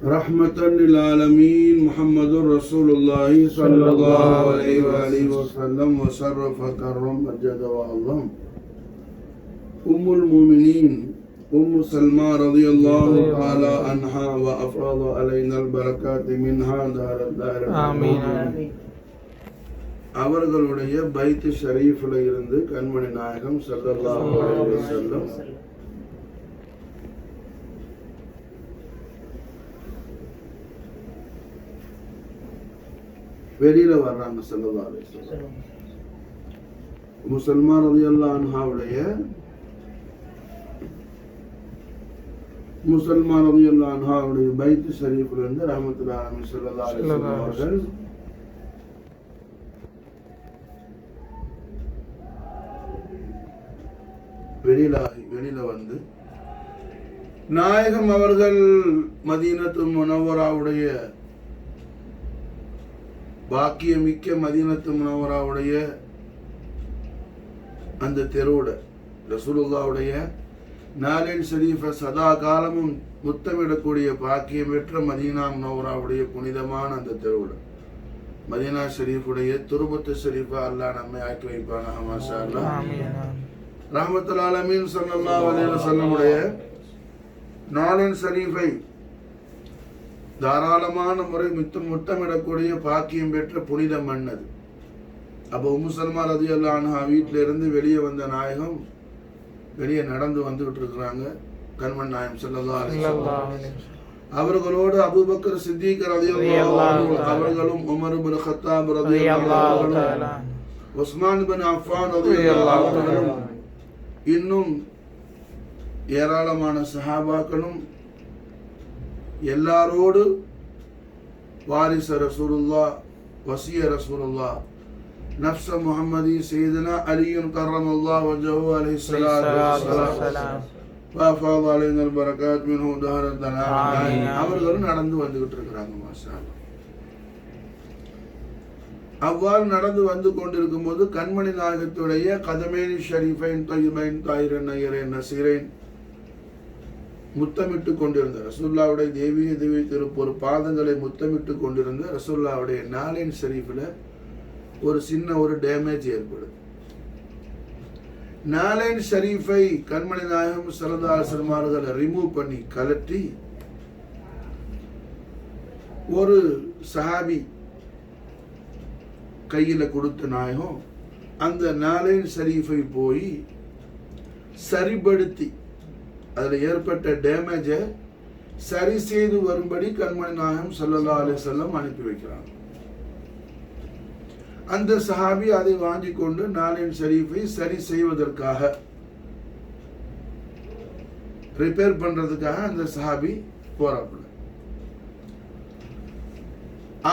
ரஹ்மத்தன் லில் ஆலமீன் முஹம்மதுர் ரசூலுல்லாஹி ஸல்லல்லாஹு அலைஹி வஸல்லம் வ ஷர்ரஃப கர்ரம் மஜ்ஜத வ அஸம். உம்முல் முஃமினீன் உம்மு சல்மா ரலியல்லாஹு தஆலா அன்ஹா வ அஃபாத அலைனல் பரக்காத் மின்ஹா தாரத் ஆமீன். அவர்களுடைய பைத் ஷரீஃபில் இருந்து கண்மணி நாயகம் ஸல்லல்லாஹு அலைஹி வஸல்லம் வெளியில வர்றாங்க. ஸல்லல்லாஹு அலைஹி வஸல்லம் முசல்மா ரலியல்லாஹு அன்ஹாவுடைய பைத் ஷரீஃபில் இருந்து ரஹ்மத்துல்லாஹி அலைஹி ஸல்லல்லாஹு அலைஹி வஸல்லம் அவர்கள் வெளியில வந்து நாயகம் அவர்கள் மதீனத்து முனவராவுடைய பாக்கியமிக்க மதீனத்து முனவராவுடைய அந்த தெருவோட ரசூலுல்லாவுடைய நாலின் ஷரீஃபை சதா காலமும் முத்தமிடக்கூடிய பாக்கியம் பெற்ற மதீனா முனவராவுடைய புனிதமான அந்த தெருவோட மதீனா ஷரீஃபுடைய துருபத்து ஷரீஃபா அல்லாஹ் நம்மை ஆக்கி வைப்பான மாஷா அல்லாஹ். ரஹ்மத்துல் ஆலமீன் ஸல்லல்லாஹு அலைஹி வஸல்லமுடைய நாலின் ஷரீஃபை தாராளமான முறை முத்தமிடக்கூடிய பாக்கியம் பெற்ற புனித மண் அது. அப்போ உம்மு சல்மா ரலியல்லாஹு அன்ஹா வீட்டில இருந்து வெளியே வந்த நாயகம் வெளியே நடந்து வந்துகிட்டு இருக்கிறாங்க. கண்மணி நாயகம் ஸல்லல்லாஹு அலைஹி வஸல்லம் அவர்களோடு அபூபக்கர் சித்திக் ரலியல்லாஹு அன்ஹு அவர்களும் உமர் இப்னு கத்தாப் ரலியல்லாஹு அன்ஹு உஸ்மான் இப்னு அஃபான் ரலியல்லாஹு அன்ஹு இன்னும் ஏராளமான சஹாபாக்களும் எல்லாரோடு வாரிச ரசூலுல்லாஹ் வசிய ரசூலுல்லாஹ் நஃப்ஸ முஹம்மதி சையதுனா அலியுன் கர்ரமல்லாஹு வஜஹு அலைஹி ஸலாத்து வஸ்ஸலாம் வஃபாத அலைனல் பரக்காத் மின்ஹு தஹரத் ஆமீன். அவர்களும் நடந்து வந்துகிட்டு இருக்கிறாங்க. மாஷா அல்லாஹ். அவ்வாறு நடந்து வந்து கொண்டிருக்கும் போது கண்மணி நாயகத்துடைய கதமேனி ஷரீஃபைன் தய்யிபைன் தாயிரன் நயரேன் நசீரேன் முத்தமிட்டு கொண்டிருந்த ரசூலுல்லாவுடைய தெய்வீக திருப்பொரு பாதங்களை முத்தமிட்டு கொண்டிருந்த ரசூலுல்லாவுடைய நாலின் ஷரீஃபில் ஒரு சின்ன ஒரு டேமேஜ் ஏற்படுது. நாலின் ஷரீஃபை கண்மணி நாயகம் ஸல்லல்லாஹு அலைஹி வஸல்லம் அவர்களை ரிமூவ் பண்ணி கலட்டி ஒரு சஹாபி கையில கொடுத்த நாயகம் அந்த நாலின் ஷரீஃபை போய் சரிபடுத்தி அதில் ஏற்பட்ட டேமேஜை சரி செய்து வரும்படி கண்மணி நாயகம் ஸல்லல்லாஹு அலைஹி வஸல்லம் அனுப்பி வைக்கிறாங்க. அந்த சஹாபி அதை வாங்கி கொண்டு நாலின் ஷரீஃபை சரி செய்வதற்காக ரிப்பேர் பண்றதுக்காக அந்த சஹாபி போறாப்புல.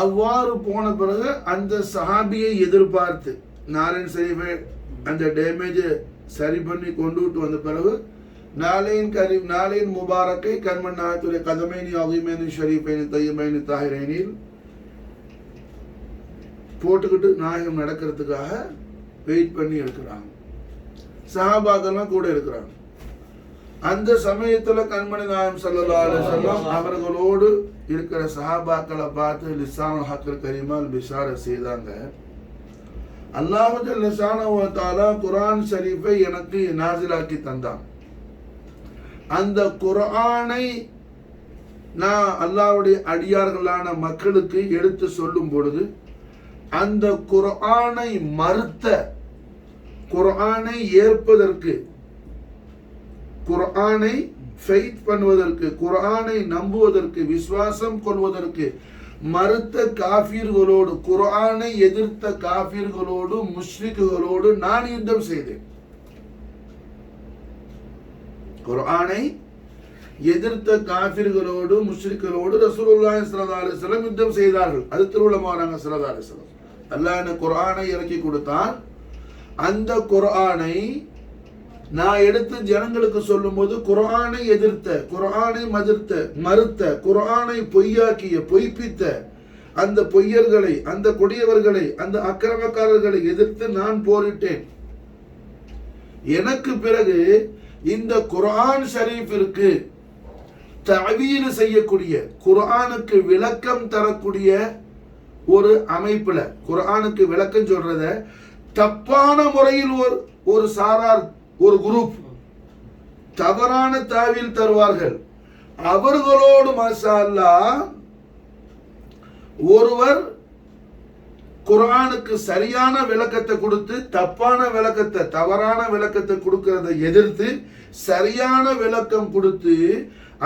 அவ்வாறு போன பிறகு அந்த சஹாபியை எதிர்பார்த்து நாலின் ஷரீஃபை அந்த டேமேஜை சரி பண்ணி கொண்டுட்டு வந்த பிறகு நாலின் முபாரக்கை கண்மணி நாயகத்துடைய கதமைனி அஸீமைனி ஷரீஃபைனி தய்யிபைனி தாஹிரைனில் போட்டுக்கிட்டு நாயகம் நடக்கிறதுக்காக வெயிட் பண்ணி இருக்கிறாங்க. சஹாபாக்கெல்லாம் கூட இருக்கிறாங்க. அந்த சமயத்துல கண்மணி நாயகம் ஸல்லல்லாஹு அலைஹி வஸல்லம் அவர்களோடு இருக்கிற சஹாபாக்களை பார்த்து லிசானுல் ஹக்கில் கரீமால் பிஷார செய்தாங்க. அல்லாஹ் ஜல்ல ஷானஹு வ தஆலா குர்ஆன் ஷரீஃபை எனக்கு நாசிலாக்கி தந்தான். அந்த குர்ஆனை நான் அல்லாஹ்வுடைய அடியார்களான மக்களுக்கு எடுத்து சொல்லும் பொழுது அந்த குர்ஆனை மறுத்த, குர்ஆனை ஏற்பதற்கு, குர்ஆனை ஃபெய்த் பண்ணுவதற்கு, குர்ஆனை நம்புவதற்கு, விசுவாசம் கொள்வதற்கு மறுத்த காஃபிர்களோடு, குர்ஆனை எதிர்த்த காஃபிர்களோடு, முஷ்ரிக்குகளோடு நான் யுத்தம் செய்தேன். குர்ஆனை எதிர்த்த காஃபிர்களோடு முஷ்ரிக்குகளோடு ரசூலுல்லாஹி ஸல்லல்லாஹு அலைஹி வஸல்லம் யுத்தம் செய்தார்கள். அது திருவுளமானாங்க ஸல்லல்லாஹு அலைஹி வஸல்லம். அல்லாஹ் எனக்கு குர்ஆனை இறக்கி கொடுத்தான். அந்த குர்ஆனை நான் எடுத்து ஜனங்களுக்கு சொல்லும் போது குர்ஆனை எதிர்த்த, குர்ஆனை மறுத்த, குர்ஆனை பொய்யாக்கிய, பொய்ப்பித்த அந்த பொய்யர்களை, அந்த கொடியவர்களை, அந்த அக்கிரமக்காரர்களை எதிர்த்து நான் போரிட்டேன். எனக்கு பிறகு இந்த குர்ஆன் ஷரீஃபிற்கு தஅவீல் செய்யக்கூடிய, குர்ஆனுக்கு விளக்கம் தரக்கூடிய ஒரு அமைப்புல, குர்ஆனுக்கு விளக்கம் சொல்றத தப்பான முறையில் ஒரு சாரார், ஒரு குரூப் தவறான தாவீல் தருவார்கள். அவர்களோடு மாஷா அல்லாஹ் ஒருவர் குர்ஆனுக்கு சரியான விளக்கத்தை கொடுத்து தப்பான விளக்கத்தை, தவறான விளக்கத்தை கொடுக்கிறதை எதிர்த்து சரியான விளக்கம் கொடுத்து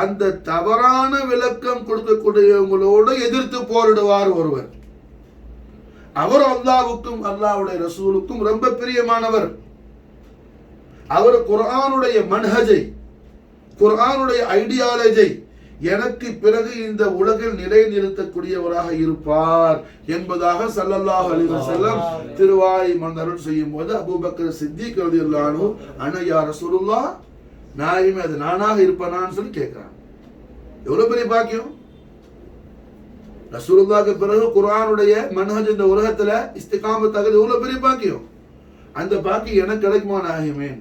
அந்த தவறான விளக்கம் கொடுக்கக்கூடியவங்களோடு எதிர்த்து போரிடுவார் ஒருவர். அவர் அல்லாஹ்வுக்கும் அல்லாஹ்வுடைய ரசூலுக்கும் ரொம்ப பிரியமானவர். அவர் குர்ஆனுடைய மன்ஹஜை, குர்ஆனுடைய ஐடியாலஜை எனக்கு பிறகு இந்த உலகில் நிலைநிறுத்தக்கூடியவராக இருப்பார் என்பதாக ஸல்லல்லாஹு அலைஹி வஸல்லம் திருவாய் மந்தருள் செய்யும் போது அபூபக்கர் சித்திக் ரலியல்லாஹு அன்ஹு அன யா ரசூலுல்லாஹ், நாயுமே அது நானாக இருப்பேனான்னு சொல்லி கேட்கிறான். எவ்வளவு பெரிய பாக்கியம்! ரசூலுல்லாஹ்க்கு பிறகு குர்ஆனுடைய மன்ஹஜ் இந்த உலகத்துல இஸ்திகாமத் ஆகுது, எவ்வளவு பெரிய பாக்கியம்! அந்த பாக்கியம் எனக்கு கிடைக்குமா நாயகமே?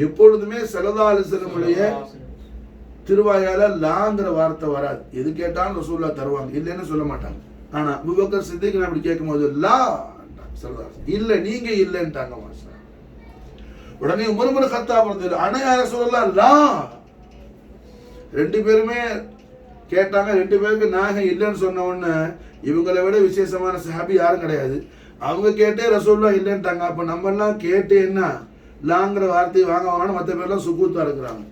எப்பொழுதுமே ஸல்லல்லாஹு அலைஹி வஸல்லமுடைய திருவாயால லாங்கிற வார்த்தை வராது. எது கேட்டாலும் ரசூலுல்லாஹ் தருவாங்க, இல்லைன்னு சொல்ல மாட்டாங்க. ஆனா அபூபக்கர் சித்திக் அப்படி கேட்கும்போது லா இல்ல, நீங்க இல்லைன்ட்டாங்க. மாஷா. உடனே உமர் இப்னு கத்தாப் ரலியல்லாஹு அன்ஹு யா ரசூலுல்லாஹ் லா. ரெண்டு பேருமே கேட்டாங்க. ரெண்டு பேருக்கு நாயகம் இல்லைன்னு சொன்ன உடனே இவங்களை விட விசேஷமான சஹாபி யாரும் கிடையாது. அவங்க கேட்டே ரசூலுல்லாஹ் இல்லைன்ட்டாங்க. அப்ப நம்ம எல்லாம் கேட்டு என்ன லாங்கிற வார்த்தையை வாங்க மற்ற பேர்லாம் சுக்கூத்தா இருக்கிறாங்க.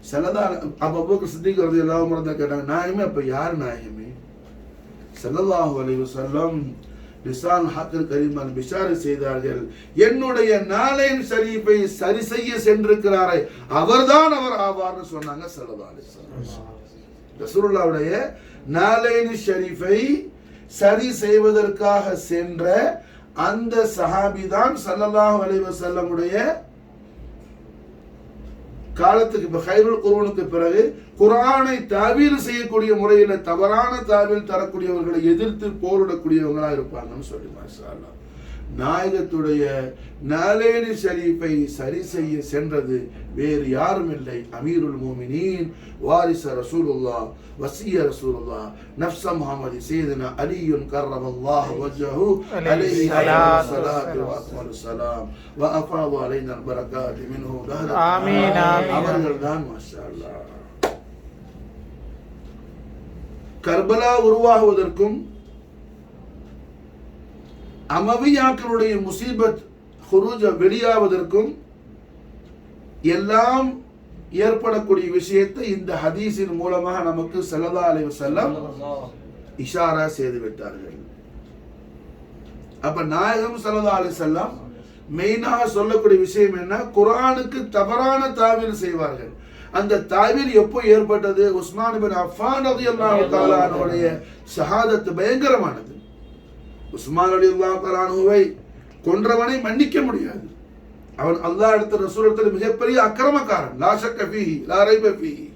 ஸல்லல்லாஹு அபூபக்கர் சித்திக் ரலியல்லாஹு அன்ஹு கேட்டாங்க, நாயகமே அப்ப யார் நாயகமே? ஸல்லல்லாஹு அலைஹி வஸல்லம் லிசான் ஹக்கில் கரீமான் பிஷாரை செய்தார்கள், என்னுடைய நாளைன் ஷரீஃபை சரி செய்ய சென்றிருக்கிறாரே அவர்தான் அவர் ஆவார்னு சொன்னாங்க. ஸல்லல்லாஹு அலைஹி வஸல்லம் ரசூலுல்லாஹ்வுடைய நாளைன் ஷரீஃபை சரி செய்வதற்காக சென்ற அந்த சஹாபி தான் ஸல்லல்லாஹு அலைஹி வஸல்லமுடைய காலத்துக்கு இப்ப கைருல் குர்ஆனுக்கு பிறகு குர்ஆனை தாவீல் செய்யக்கூடிய முறையில தவறான தாவீல் தரக்கூடியவர்களை எதிர்த்து போரிடக்கூடியவங்களா இருப்பாங்கன்னு சொல்லி மாஷா அல்லாஹ் நாயகத்துடைய நாலேனி ஷரீஃபை சரி செய்ய சென்றது வேறு யாரும் இல்லை, அமீருல் மூமினீன் வாரிச ரசூலுல்லாஹ் வசிய ரசூலுல்லாஹ் நஃப்ஸ முஹம்மதி சையதுனா அலியுன் கர்ரமல்லாஹு வஜ்ஹஹு அலைஹி ஸலாத்து வ அஃமலு ஸலாம் வ அஃபாது அலைனா பரக்காத் மின்ஹு தஹர ஆமீன். அவர்கள்தான் மாஷா அல்லாஹ் கர்பலா உருவாகுவதற்கும் அமவியாக்களுடைய முசீபத் ஹுரூஜ் வெளியாவதற்கும் எல்லாம் ஏற்படக்கூடிய விஷயத்தை இந்த ஹதீஸின் மூலமாக நமக்கு ஸல்லல்லாஹு அலைஹி வஸல்லம் இஷாரா செய்து விட்டார்கள். அப்ப நாயகம் ஸல்லல்லாஹு அலைஹி வஸல்லம் மெயினாக சொல்லக்கூடிய விஷயம் என்ன? குர்ஆனுக்கு தவறான தாவீல் செய்வார்கள். அந்த தாவீல் எப்போ ஏற்பட்டது? உஸ்மான் இப்னு அஃபான் ரலியல்லாஹு தஆலா அன்ஹுடைய ஷஹாதத் பயங்கரமானது. உஸ்மான் ரலியல்லாஹு தஆலா அன்ஹுவை கொன்றவனை மன்னிக்க முடியாது. அவன் அல்லாஹ் இடத்துல ரசூல் இடத்துல மிகப்பெரிய அக்கிரமக்காரன். லா ஷக்க ஃபீஹி லா ரைப ஃபீஹி.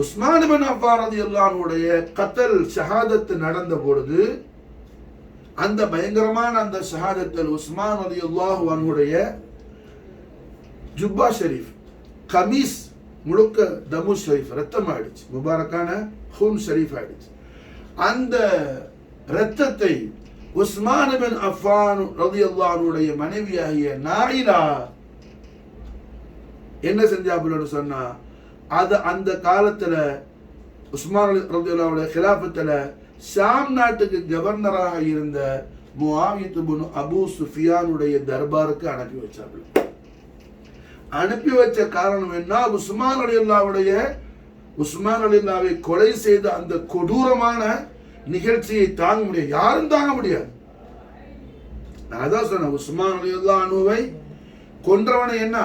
உஸ்மான் இப்னு அஃபான் ரலியல்லாஹு அன்ஹுடைய கத்ல் ஷஹாதத் நடந்த பொழுது அந்த பயங்கரமான அந்த ஷஹாதத்தில் உஸ்மான் ரலியல்லாஹு அன்ஹுடைய ஜுப்பா ஷரீஃப், கமீஸ் முழுக்க தமு ஷரீஃப் ரத்தம் ஆயிடுச்சு, முபாரக்கான ஹூன் ஷரீஃப் ஆயிடுச்சு. அந்த இரத்தத்தை உஸ்மான் இப்னு அஃபான் ரலியல்லாஹு அன்ஹுடைய மனைவியாகிய நாயிலா என்ன செஞ்சாப்புலன்னு சொன்னா, அது அந்த காலத்துல உஸ்மான் ரலியல்லாஹு அன்ஹுடைய கிலாஃபத்துல ஷாம் நாட்டுக்கு கவர்னராக இருந்த முஆவியத் இப்னு அபூ சுஃபியானுடைய தர்பாருக்கு அனுப்பி வச்சார்கள். அனுப்பி வச்ச காரணம் என்ன? உஸ்மான் ரலியல்லாஹுவை கொலை செய்த அந்த கொடூரமான நிகழ்ச்சியை தாங்க முடியாது, யாரும் தாங்க முடியாது. நான் அதான் சொன்னேன், உஸ்மான் ரலியல்லாஹு அன்ஹுவை கொன்றவனை என்ன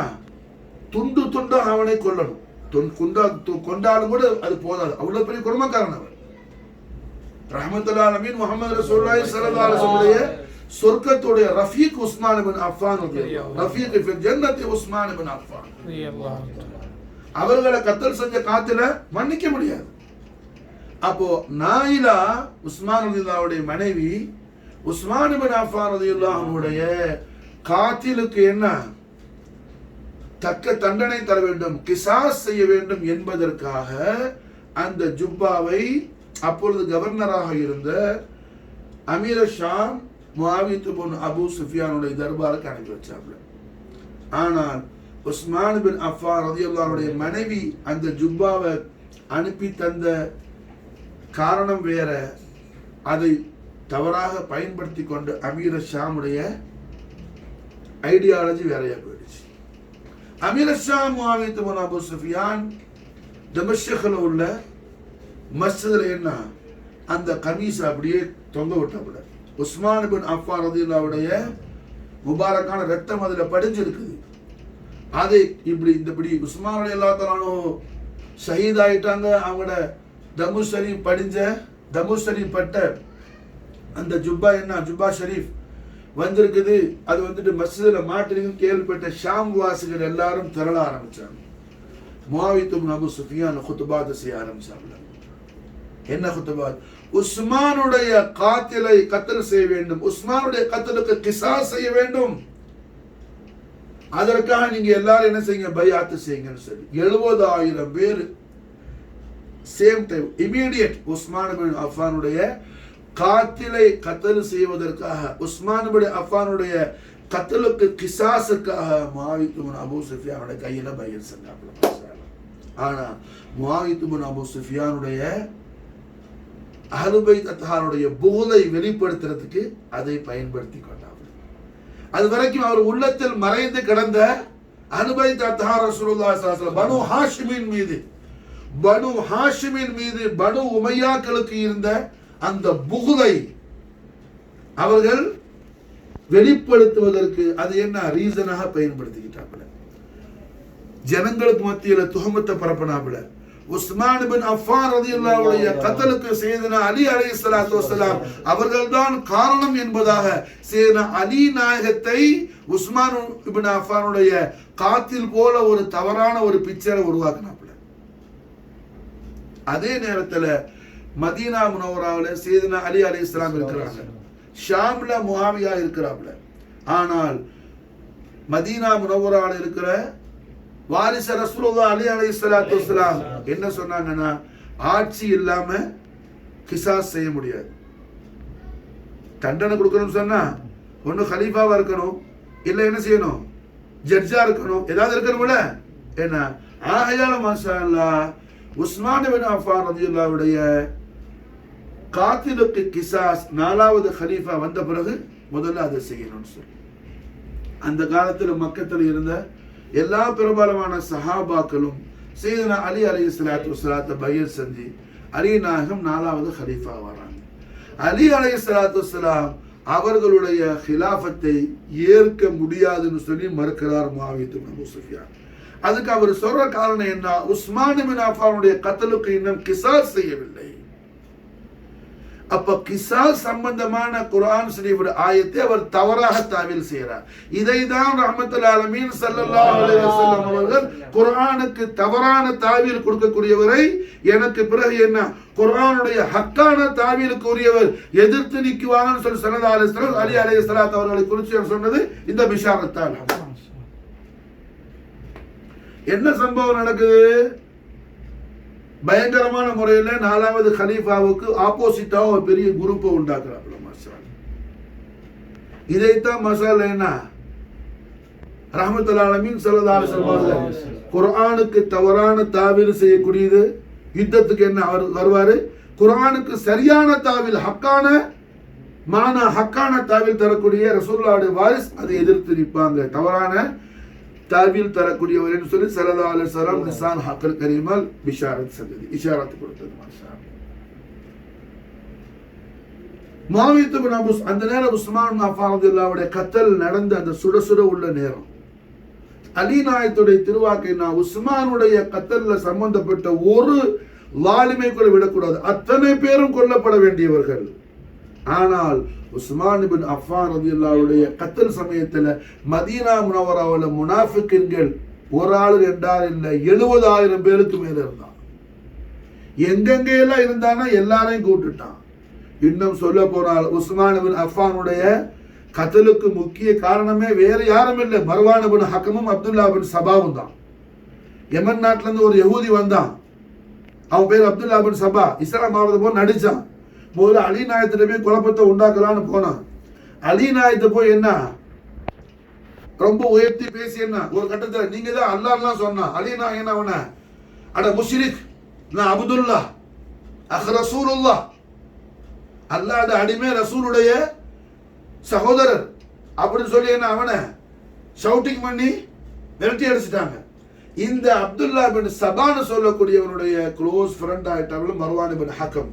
துண்டு துண்டா அவனை கொல்லணும். கொண்டாலும் கூட அது போதாது, அவ்வளவு பெரிய கொடுமைக்காரன் அவர். ரஹ்மத்துல்லாஹி அலைஹி முஹம்மது ரசூலுல்லாஹி ஸல்லல்லாஹு அலைஹி வஸல்லம் சொர்க்கத்துடைய ரஃபீக் உஸ்மான் இப்னு அஃபான் ரலியல்லாஹு Rafiq fill ஜன்னத்தி Usman ibn Affan ரலியல்லாஹு. அவர்களை கத்தல் செஞ்ச காத்தில மன்னிக்க முடியாது. அப்போ நாயிலா உஸ்மான் ரலியல்லாஹுடைய மனைவி உஸ்மான் இப்னு அஃபான் ரலியல்லாஹுடைய காத்திலுக்கு என்ன தக்க தண்டனை தர வேண்டும், கிசாஸ் செய்ய வேண்டும் என்பதற்காக அந்த ஜுப்பாவை அப்பொழுது கவர்னராக இருந்த Amir Sham Muawiya ibn Abu சுஃபியானுடைய தர்பாருக்கு அனுப்பி வச்சாங்க. ஆனால் உஸ்மான் பின் அஃபான் ரலியல்லாஹு அன்ஹுடைய மனைவி அந்த ஜுப்பாவை அனுப்பி தந்த காரணம் வேற, அதை தவறாக பயன்படுத்தி கொண்டு அமீர் ஷாமுடைய ஐடியாலஜி வேறையா போயிடுச்சு. Amir Sham Muawiya ibn Abu Sufyan தமஸ்கஸ்ல உள்ள மஸ்ஜிதுல என்ன அந்த கமீஸ் அப்படியே தொங்க விட்டப்பட உஸ்மான் பின் அஃபான் ரலியல்லாஹுடைய முபாரக்கான ரத்தம் அதுல படிஞ்சிருக்குது. அதை இப்படி உஸ்மான் ரலியல்லாஹு தஆலா ஷஹீத் ஆயிட்டாங்க. அவங்களோட தமு ஷரீஃப் பட்ட அந்த ஜுப்பா என்ன ஜுப்பா ஷரீஃப் வந்திருக்குது. அது வந்துட்டு மஸ்ஜிதுல மாட்டிருக்கு கேள்விப்பட்ட ஷாம் வாசிகள் எல்லாரும் திரள ஆரம்பிச்சாங்க. முஆவியா இப்னு அபூ சுஃபியான் குத்பாத் செய்ய ஆரம்பிச்சாங்க. என்ன குத்பாத்? உஸ்மானுடைய காத்திலை கத்ல் செய்ய வேண்டும், உஸ்மானுடைய கத்லுக்கு கிசாஸ் செய்ய வேண்டும், அதற்காக நீங்க எல்லாரும் என்ன செய்யுங்க, பைஅத் செய்யுங்கன்னு சொல்லி 70,000 பேர் சேம் டைம் இமிடியேட் உஸ்மான் பின் அஃபானுடைய காத்திலை கத்ல் செய்வதற்காக, உஸ்மான் பின் அஃபானுடைய கத்லுக்கு கிசாஸுக்காக முஆவியா இப்னு அபூ சுஃபியானுடைய கையில பைஅத் செஞ்சாங்க. ஆனா முஆவியா இப்னு அபூ சுஃபியானுடைய அஹ்லுல் பைத் அத்ஹாருடைய புகழை வெளிப்படுத்துறதுக்கு அதை பயன்படுத்தி கொண்டார். அது வரைக்கும் அவர் உள்ளத்தில் மறைந்து கிடந்த அஹ்லுல் பைத் அத்ஹார் ரசூலுல்லாஹி ஸல்லல்லாஹு அலைஹி வஸல்லம் பனு ஹாஷிமின் மீது பனு உமையாக்களுக்கு இருந்த அந்த புகழை அவர்கள் வெளிப்படுத்துவதற்கு அது என்ன ரீசனாக பயன்படுத்திக்கிட்டாங்க. ஜனங்களுக்கு மத்தியில துஹமத்தை பரப்பினாப்புல. உஸ்மான் பின் அஃபான் ரலியல்லாஹு அன்ஹு கத்லுக்கு சையதுனா அலி அலைஹிஸ்ஸலாத்து வஸலாம் அவர்கள்தான் காரணம் என்பதாக சையதுனா அலி நாயகத்தை உஸ்மான் இப்னு அஃபானுடைய காத்தில் போல ஒரு தவறான ஒரு பிக்சரை உருவாக்கினாப்புல. அதே நேரத்தில் மதீனா முனவராவில் சையதுனா அலி அலைஹிஸ்ஸலாம் இருக்கிறாங்க, ஷாம்ல முஆவியா இருக்கிறாப்புல. ஆனால் மதீனா முனவராவில் இருக்கிற வாரிச ரசூலுல்லாஹி அலைஹி அலைஹிஸ்ஸலாத்து வஸலாம் என்ன சொன்னாங்கன்னா, ஆட்சி இல்லாம கிசாஸ் செய்ய முடியாது. தண்டனை கொடுக்கணும்னு சொன்னா ஒண்ணு கலீஃபாவா இருக்கணும், இல்ல என்ன செய்யணும், ஜட்ஜா இருக்கணும், ஏதாவது இருக்கணும்ல. என்ன ஆகையால மாஷா அல்லாஹ் உஸ்மான் பின் அஃபான் ரலியல்லாஹுடைய காத்திலுக்கு கிசாஸ் 4வது கலீஃபா வந்த பிறகு முதல்ல அதை செய்யணும்னு சொல்லி அந்த காலத்தில் மக்கத்தில் இருந்த எல்லா பிரபலமான சஹாபாக்களும் சையதுனா அலி அலைஹிஸ்ஸலாத்து வஸலாத்தை பைஅத் செஞ்சு அலி நாயகம் 4வது கலீஃபா வராங்க. அலி அலைஹிஸ்ஸலாத்து வஸலாம் அவர்களுடைய ஹிலாஃபத்தை ஏற்க முடியாதுன்னு சொல்லி மறுக்கிறார் முஆவியா இப்னு அபூ சுஃபியான். அதுக்கு அவர் சொல்ற காரணம் என்ன, உஸ்மான் பின் அஃபானுடைய கத்லுக்கு இன்னும் கிசாஸ் செய்யவில்லை. அப்ப கிசாஸ் சம்பந்தமான குர்ஆன் ஷரீஃபுடைய ஆயத்தை அவர் தவறாக தாவீல் செய்கிறார். இதைதான் ரஹ்மத்துல் ஆலமீன் ஸல்லல்லாஹு அலைஹி வஸல்லம் அவர்கள் குர்ஆனுக்கு தவறான தாவீல் கொடுக்கக்கூடியவரை எனக்கு பிறகு என்ன குர்ஆனுடைய ஹக்கான தாவீலுக்கு உரியவர் எதிர்த்து நிக்குவாங்கன்னு சொல்லி ஸல்லல்லாஹு அலைஹி வஸல்லம் அலி அலைஹிஸ்ஸலாத்து அவர்களை குறித்து சொன்னது இந்த பிஷாரத்தால். என்ன சம்பவம் நடக்குது? பயங்கரமான முறையில் 4வது கலீஃபாவுக்கு ஆப்போசிட்டாக ஒரு பெரிய குரூப்பை உண்டாக்குறாங்க. இதைத்தான் மசாலா என்ன ரஹ்மத்துல் ஆலமீன் ஸல்லல்லாஹு அலைஹி வஸல்லம் குர்ஆனுக்கு தவறான தாவீல் செய்யக்கூடியது யுத்தத்துக்கு என்ன அவர் வருவாரு, குர்ஆனுக்கு சரியான தாவீல் ஹக்கான தாவீல் தரக்கூடிய ரசூலுல்லாஹ்வுடைய வாரிஸ் அதை எதிர்த்து நிற்பாங்க. தவறான தாவீல் தரக்கூடியவர் என்று சொல்லி ஸல்லல்லாஹு அலைஹி வஸல்லம் லிசான் ஹக்கல் கரீமல் பிஷாரத் செஞ்சது, இஷாரத் கொடுத்தது. முஆவியா இப்னு அபூ அந்த நேரம் உஸ்மான் பின் அஃபான் ரலியல்லாஹு அன்ஹு கத்ல் நடந்த அந்த சுட உள்ள நேரம் அலி நாயகத்துடைய திருவாக்கை உஸ்மானுடைய கத்ல்ல சம்பந்தப்பட்ட ஒரு வாலிமை கூட விடக்கூடாது, அத்தனை பேரும் கொல்லப்பட வேண்டியவர்கள். ஆனால் உஸ்மான் பின் அஃபான் ரலியல்லாஹு அன்ஹு கத்ல் சமயத்தில் மதீனா முனவராவில் முனாஃபிக்குகள் ஒரு ஆள் 2 ஆள் இல்லை 70,000 பேருக்கு மேல இருந்தான். எங்கெங்க எல்லாம் இருந்தானா எல்லாரையும் கூட்டுட்டான். இன்னும் சொல்ல போனால் உஸ்மான் பின் அஃபானுடைய கத்தலுக்கு முக்கிய காரணமே வேற யாரும் இல்லை, மர்வான் இப்னு ஹக்கமும் அப்துல்லா பின் சபாவும் தான். யமன் நாட்டுல இருந்து ஒரு யஹூதி வந்தான், அவன் பேர் அப்துல்லா பின் சபா. இஸ்லாம் ஆவது போல் நடிச்சான். முதல்ல அலி நாயத்திட்ட போய் குழப்பத்தை உண்டாக்கலான்னு போனான். அலி நாயத்தை போய் என்ன ரொம்ப உயர்த்தி பேசி என்ன ஒரு கட்டத்தில் நீங்க தான் அல்லாஹ்லாம் சொன்னா. அலி நாயன் என்ன அவன அட முஷ்ரிக், நான் அப்துல்லா ரசூலுல்லாஹ், அல்லாஹ்வுடைய அடிமை ரசூலுடைய சகோதரர் அப்படின்னு சொல்லி என்ன அவனை ஷவுட்டிங் பண்ணி விரட்டி அடிச்சிட்டாங்க. இந்த அப்துல்லா பின் சபான்னு சொல்லக்கூடியவனுடைய க்ளோஸ் ஃப்ரெண்ட் ஆயிட்டாங்க மர்வான் இப்னு ஹக்கம்.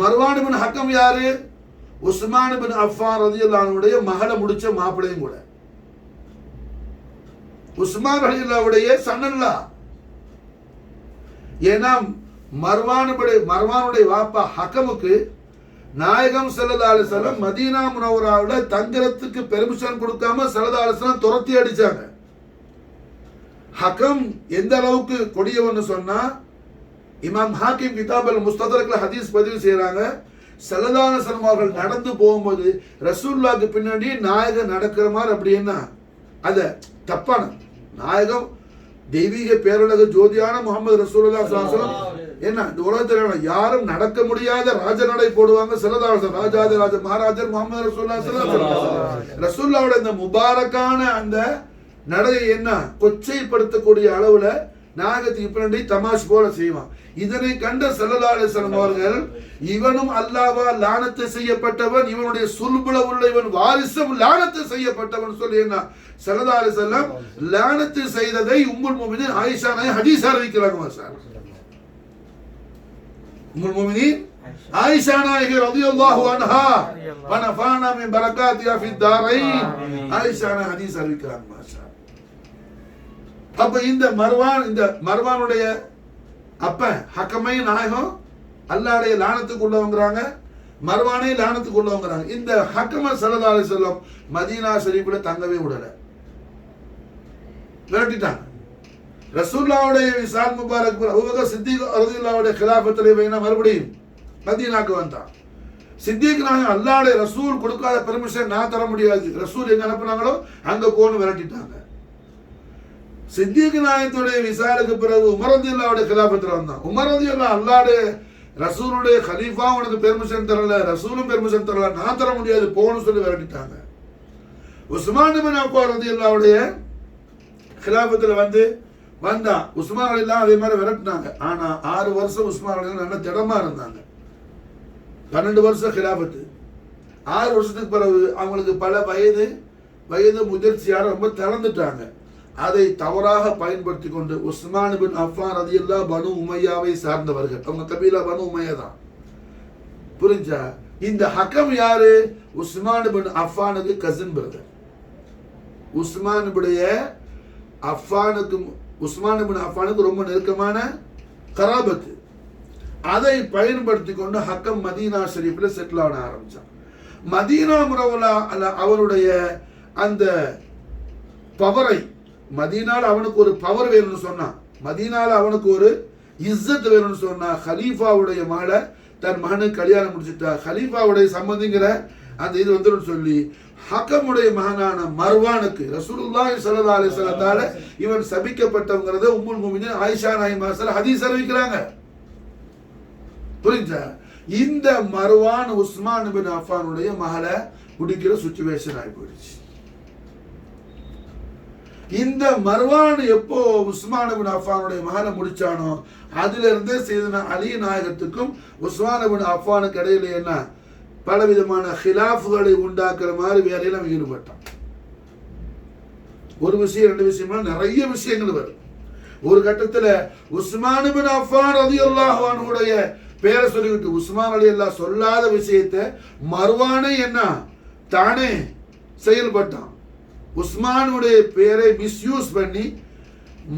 மர்வான் இப்னு ஹக்கம் யாரு? உஸ்மான் இப்னு அஃபான் ரலியல்லாஹு அன்ஹுடைய மகளை முடிச்ச மாப்பிளையும் கூட. உஸ்மான் ரலியல்லாஹுடைய சன்னல்லா. ஏன்னா மர்வானுடைய வாப்பா ஹக்கமுக்கு நாயகம் ஸல்லல்லாஹு அலைஹி வஸல்லம் மதீனா முனவராவுல தங்கறதுக்கு பெர்மிஷன் கொடுக்காம ஸல்லல்லாஹு அலைஹி வஸல்லம் துரத்தி அடிச்சாங்க. ஹக்கம் எந்த அளவுக்கு கொடியவன்னு சொன்னா, இமாம் ஹாக்கிம் கிதாப் அல் முஸ்தத்ரக்ல ஹதீஸ் பதிவு செய்யறாங்க. ஸல்லல்லாஹு அலைஹி வஸல்லம் அவர்கள் நடந்து போகும்போது ரசூலுல்லாஹ்க்கு பின்னாடி நாயகம் நடக்கிற மாதிரி அப்படி என்ன அத தப்பான நாயகம் தெய்வீக பேரழகு ஜோதியான முகமது ரசூலுல்லாஹி ஸல்லல்லாஹு அலைஹி வஸல்லம் என்ன இந்த உலகத்தில் யாரும் நடக்க முடியாத ராஜநடை போடுவாங்க. ஸல்லல்லாஹு அலைஹி வஸல்லம் ராஜாதிராஜ மகாராஜர் முகமது ரசூலுல்லாஹி ஸல்லல்லாஹு அலைஹி வஸல்லம் ரசூலுல்லாஹ்வோட இந்த முபாரக்கான அந்த நடையை என்ன கொச்சைப்படுத்தக்கூடிய அளவுல நாயகத்துக்கு பின்னாடி தமாஷ் போல செய்வான். இதனை கண்ட ஸல்லல்லாஹு அலைஹி வஸல்லம் அவர்கள் இவனும் அல்லாஹ்வால் லானத்து செய்யப்பட்டவன், இவனுடைய சுல்புல உள்ள இவன் வாரிசும் லானத்து செய்யப்பட்டவன் சொல்லி என்ன ஸல்லல்லாஹு அலைஹி வஸல்லம் லானத்து செய்ததை உம்முல் முஃமினீன் ஆயிஷா நாய் ஹதீஸ் அறிவிக்கிறாங்க. மாஷா உம்முல் முஃமினீன் ஆயிஷா நாயகி ரலியல்லாஹு அன்ஹா வனஃபானா மின் பரகாத்திஹா ஃபித் தாரைன் ஆயிஷா நாய் ஹதீஸ் அறிவிக்கிறாங்க. மாஷா அப்ப இந்த மர்வானுடைய அப்ப ஹக்கமை நாயகம் அல்லாஹ்வுடைய லானத்துக்கு உள்ளவங்கறாங்க, மர்வானை லானத்துக்கு உள்ளவங்கறாங்க. இந்த ஹக்கம ஸல்லல்லாஹு அலைஹி வஸல்லம் மதீனா ஷரீஃப்ல தங்கவே விடல, விரட்டிட்டாங்க. ரசூலுல்லாஹ்வுடைய விசால் முபாரக் அபூபக்கர் சித்திக் ரலியல்லாஹுடைய খিলাফத்திலே வேணா மறுபடியும் மதீனாக்கு வந்தான். சித்திக் நாயகம் அல்லாஹ்வுடைய ரசூல் கொடுக்காத பெர்மிஷன் நான் தர முடியாது, ரசூல் எங்க அனுப்புனாங்களோ அங்க போன்னு விரட்டிட்டாங்க. சித்திக் நாயகத்துடைய விசாலுக்கு பிறகு உமர் ரலியல்லாஹுடைய খিলাফத்துல வந்தான். உமர் ரலியல்லாஹு அல்லாஹ்வுடைய ரசூலுடைய கலீஃபா உனக்கு பெர்மிஷன் தரல, ரசூலும் பெர்மிஷன் தரல, நான் தர முடியாது போன்னு சொல்லி விரட்டிட்டாங்க. உஸ்மான் இப்னு அஃபான் ரலியல்லாஹுடைய খিলাফத்துல வந்தா உஸ்மான் ரலியல்லாஹு அதே மாதிரி விரட்டினாங்க. ஆனா 6 வருஷம் உஸ்மான் ரலியல்லாஹு நல்ல திடமா இருந்தாங்க. 12 வருஷம் খিলাফத்து. 6 வருஷத்துக்கு பிறகு அவங்களுக்கு பல வயது முதிர்ச்சியார ரொம்ப திறந்துட்டாங்க. அதை தவறாக பயன்படுத்தி கொண்டு உஸ்மான் இப்னு அஃபான் ரலியல்லாஹு பனு உமையாவை சார்ந்தவர்கள், அவங்க கபீலா பனு உமையா தான். புரிஞ்சா? இந்த ஹக்கம் யாரு? உஸ்மான் இப்னு அஃபானுக்கு கசின் பிரதர். உஸ்மான் இப்னு அஃபானுக்கு ரொம்ப நெருக்கமான கராபத்து. அதை பயன்படுத்தி கொண்டு ஹக்கம் மதீனா ஷரீஃப்ல செட்டில் ஆக ஆரம்பிச்சான். மதீனா முனவரா அவனுடைய அந்த பவரை, மதீனால அவனுக்கு ஒரு பவர் வேணும்னு சொன்னான், மதீனால அவனுக்கு ஒரு இஸ்ஸத் வேணும்னு சொன்னா, ஹலீஃபாவுடைய மகளை தன் மகனுக்கு கல்யாணம் முடிச்சுட்டா, ஹலீஃபாவுடைய சம்பந்திங்கிற அந்த இது வந்துடும் சொல்லி ஹக்கமுடைய மகனான மர்வானுக்கு ரசூலுல்லாஹி ஸல்லல்லாஹு அலைஹி வஸல்லம் இவன் சபிக்கப்பட்டவங்கிறத உம்முல் முஃமினீன் ஆயிஷா நாயகி ஹதீஸ் அறிவிக்கிறாங்க. புரிஞ்சா? இந்த மர்வான் உஸ்மான் இப்னு அஃபானுடைய மகளை முடிக்கிற சிச்சுவேஷன் ஆகி போயிடுச்சு. இந்த மர்வான் எப்போ உஸ்மான் இப்னு அஃபானுடைய மகளை முடிச்சானோ அதுல இருந்தே சையதுனா அலி நாயகத்துக்கும் உஸ்மான் இப்னு அஃபானுக்கு இடையில என்ன பலவிதமான ஹிலாஃப்களை உண்டாக்குற மாதிரி வேலையில அவன் ஈடுபட்டான். ஒரு விஷயம் 2 விஷயமா நிறைய விஷயங்கள் வரும். ஒரு கட்டத்துல உஸ்மான் இப்னு அஃபான் ரலியல்லாஹு அன்ஹுடைய பேரை சொல்லிவிட்டு உஸ்மான் ரலியல்லாஹு சொல்லாத விஷயத்தை மர்வானே என்ன தானே செயல்பட்டான். உஸ்மானுடைய பேரை மிஸ்யூஸ் பண்ணி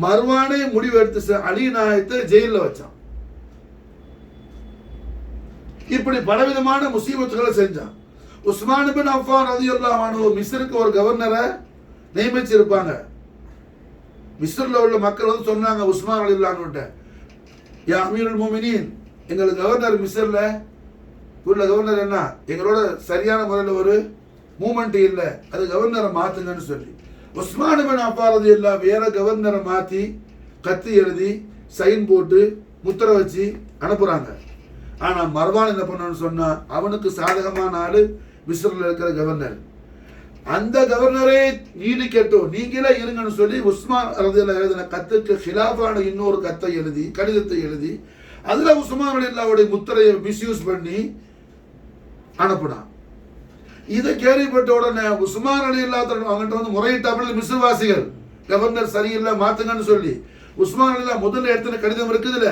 மர்வானே முடிவெடுத்து அலி நாயகத்தை ஜெயிலில் வச்சான். இப்படி பலவிதமான முசீபத்துகளை செஞ்சான். உஸ்மான் இப்னு அஃபான் ரலியல்லாஹு அன்ஹு மிஸ்ருக்கு ஒரு கவர்னரை நியமிச்சிருப்பாங்க. மிஸ்ர்ல உள்ள மக்கள் சொன்னாங்க உஸ்மான் ரலியல்லாஹு அன்ஹுட்ட, யா அமீருல் முஃமினீன், எங்களுக்கு கவர்னர் மிஸ்ர்ல உள்ள கவர்னர் என்ன எங்களோட சரியான முறையில் ஒரு மூமெண்ட் இல்லை, அது கவர்னரை மாத்துங்கன்னு சொல்லி உஸ்மான் இப்னு அஃபான் ரலியல்லாஹு வேற கவர்னரை மாத்தி கத்தி எழுதி சைன் போட்டு முத்திரை வச்சு அனுப்புறாங்க. ஆனா மர்வான் என்ன பண்ணணும்னு சொன்னா, அவனுக்கு சாதகமான ஆளு மிஸ்ரில் இருக்கிற கவர்னர், அந்த கவர்னரே நீடிக்கட்டும் நீங்களே இருங்கன்னு சொல்லி உஸ்மான் ரலியல்லாஹு எழுதின கத்துக்கு ஹிலாஃபான இன்னொரு கத்தை எழுதி கடிதத்தை எழுதி அதுல உஸ்மான் ரலியல்லாஹுடைய முத்திரையை மிஸ்யூஸ் பண்ணி அனுப்புனான். இதை கேள்விப்பட்ட உடனே உஸ்மான் ரலியல்லாஹு அவங்கள்ட்ட வந்து முறையிட்டாப்புல மிஸ்வாசிகள் கவர்னர் சரியில்லை மாத்துங்கன்னு சொல்லி உஸ்மான் ரலியல்லாஹு முதல்ல எடுத்துன கடிதம் இருக்குதுல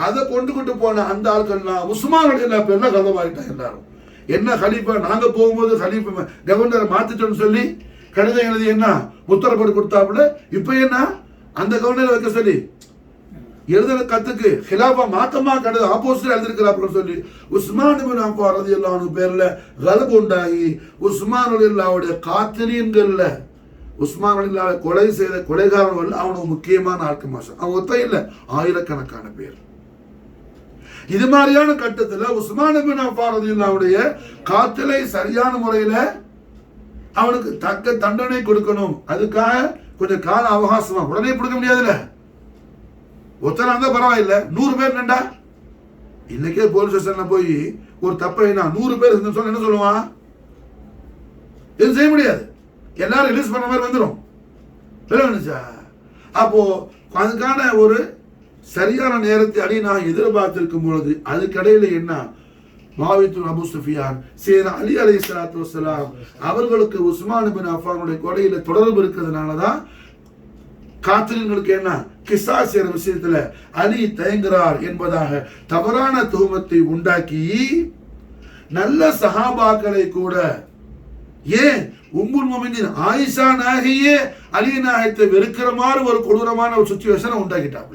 அதை கொண்டு போன அந்த ஆட்கள்லாம் உஸ்மான் ரலியல்லாஹு பேர்ல கதவாயிட்டாங்க எல்லாரும். என்ன ஹலீஃபா நாங்க போகும்போது ஹலீஃபா கவர்னரை மாத்திட்டோம்னு சொல்லி கடிதம் எழுதி என்ன உத்தரப்படி கொடுத்தாப்புல, இப்ப என்ன அந்த கவர்னரை வைக்க சொல்லி எழுதுற கத்துக்கு ஹிலாஃபா மாத்தமா கடிதம் ஆப்போசிட் எழுதிருக்கிறாப்புன்னு சொல்லி உஸ்மான் இப்னு அஃபான் ரலியல்லாஹு அன்ஹு பேர்ல கலபு உண்டாகி உஸ்மான் ரலியல்லாஹுடைய காத்திரீன்கள்ல உஸ்மான் ரலியல்லாஹு கொலை செய்த கொலைகாரர்கள் அவனுக்கு முக்கியமான ஆட்கள் மாசம் அவன் ஒத்த இல்ல ஆயிரக்கணக்கான பேர். இது மாதிரியான கட்டத்துல உஸ்மான் இப்னு அஃபான் ரலியல்லாஹுடைய காத்திலை சரியான முறையில அவனுக்கு தக்க தண்டனை கொடுக்கணும். அதுக்காக கொஞ்சம் கால அவகாசமா உடனே கொடுக்க முடியாதுல்ல, ஒத்தனா இருந்தா பரவாயில்ல, 100 பேர் நின்றா இன்னைக்கே போலீஸ் ஸ்டேஷன்ல போய் ஒரு தப்பை 100 பேர் சொன்ன என்ன சொல்லுவான், எதுவும் செய்ய முடியாது, எல்லாரும் ரிலீஸ் பண்ண மாதிரி வந்துடும். அப்போ அதுக்கான ஒரு சரியான நேரத்தை அடி நான் எதிர்பார்த்திருக்கும் பொழுது அதுக்கடையில என்ன மாவித்துல் அபு சுஃபியான் சேர அலி அலைஹிஸ்ஸலாத்து வஸ்ஸலாம் அவர்களுக்கு உஸ்மான் இப்னு அஃபானுடைய கொலையில தொடர்பு இருக்கிறதுனாலதான் காத்திரங்களுக்கு என்ன கிசாஸ் என்ற விஷயத்துல அலி தயங்குறார் என்பதாக தவறான துஹமத்தை உண்டாக்கி நல்ல சஹாபாக்களை கூட ஏன் உம்முல் முஃமினீன் ஆயிஷா நாயகியே அலி நாயகத்தை வெறுக்கிற மாதிரி ஒரு கொடூரமான ஒரு சிச்சுவேஷனை உண்டாக்கிட்டாங்க.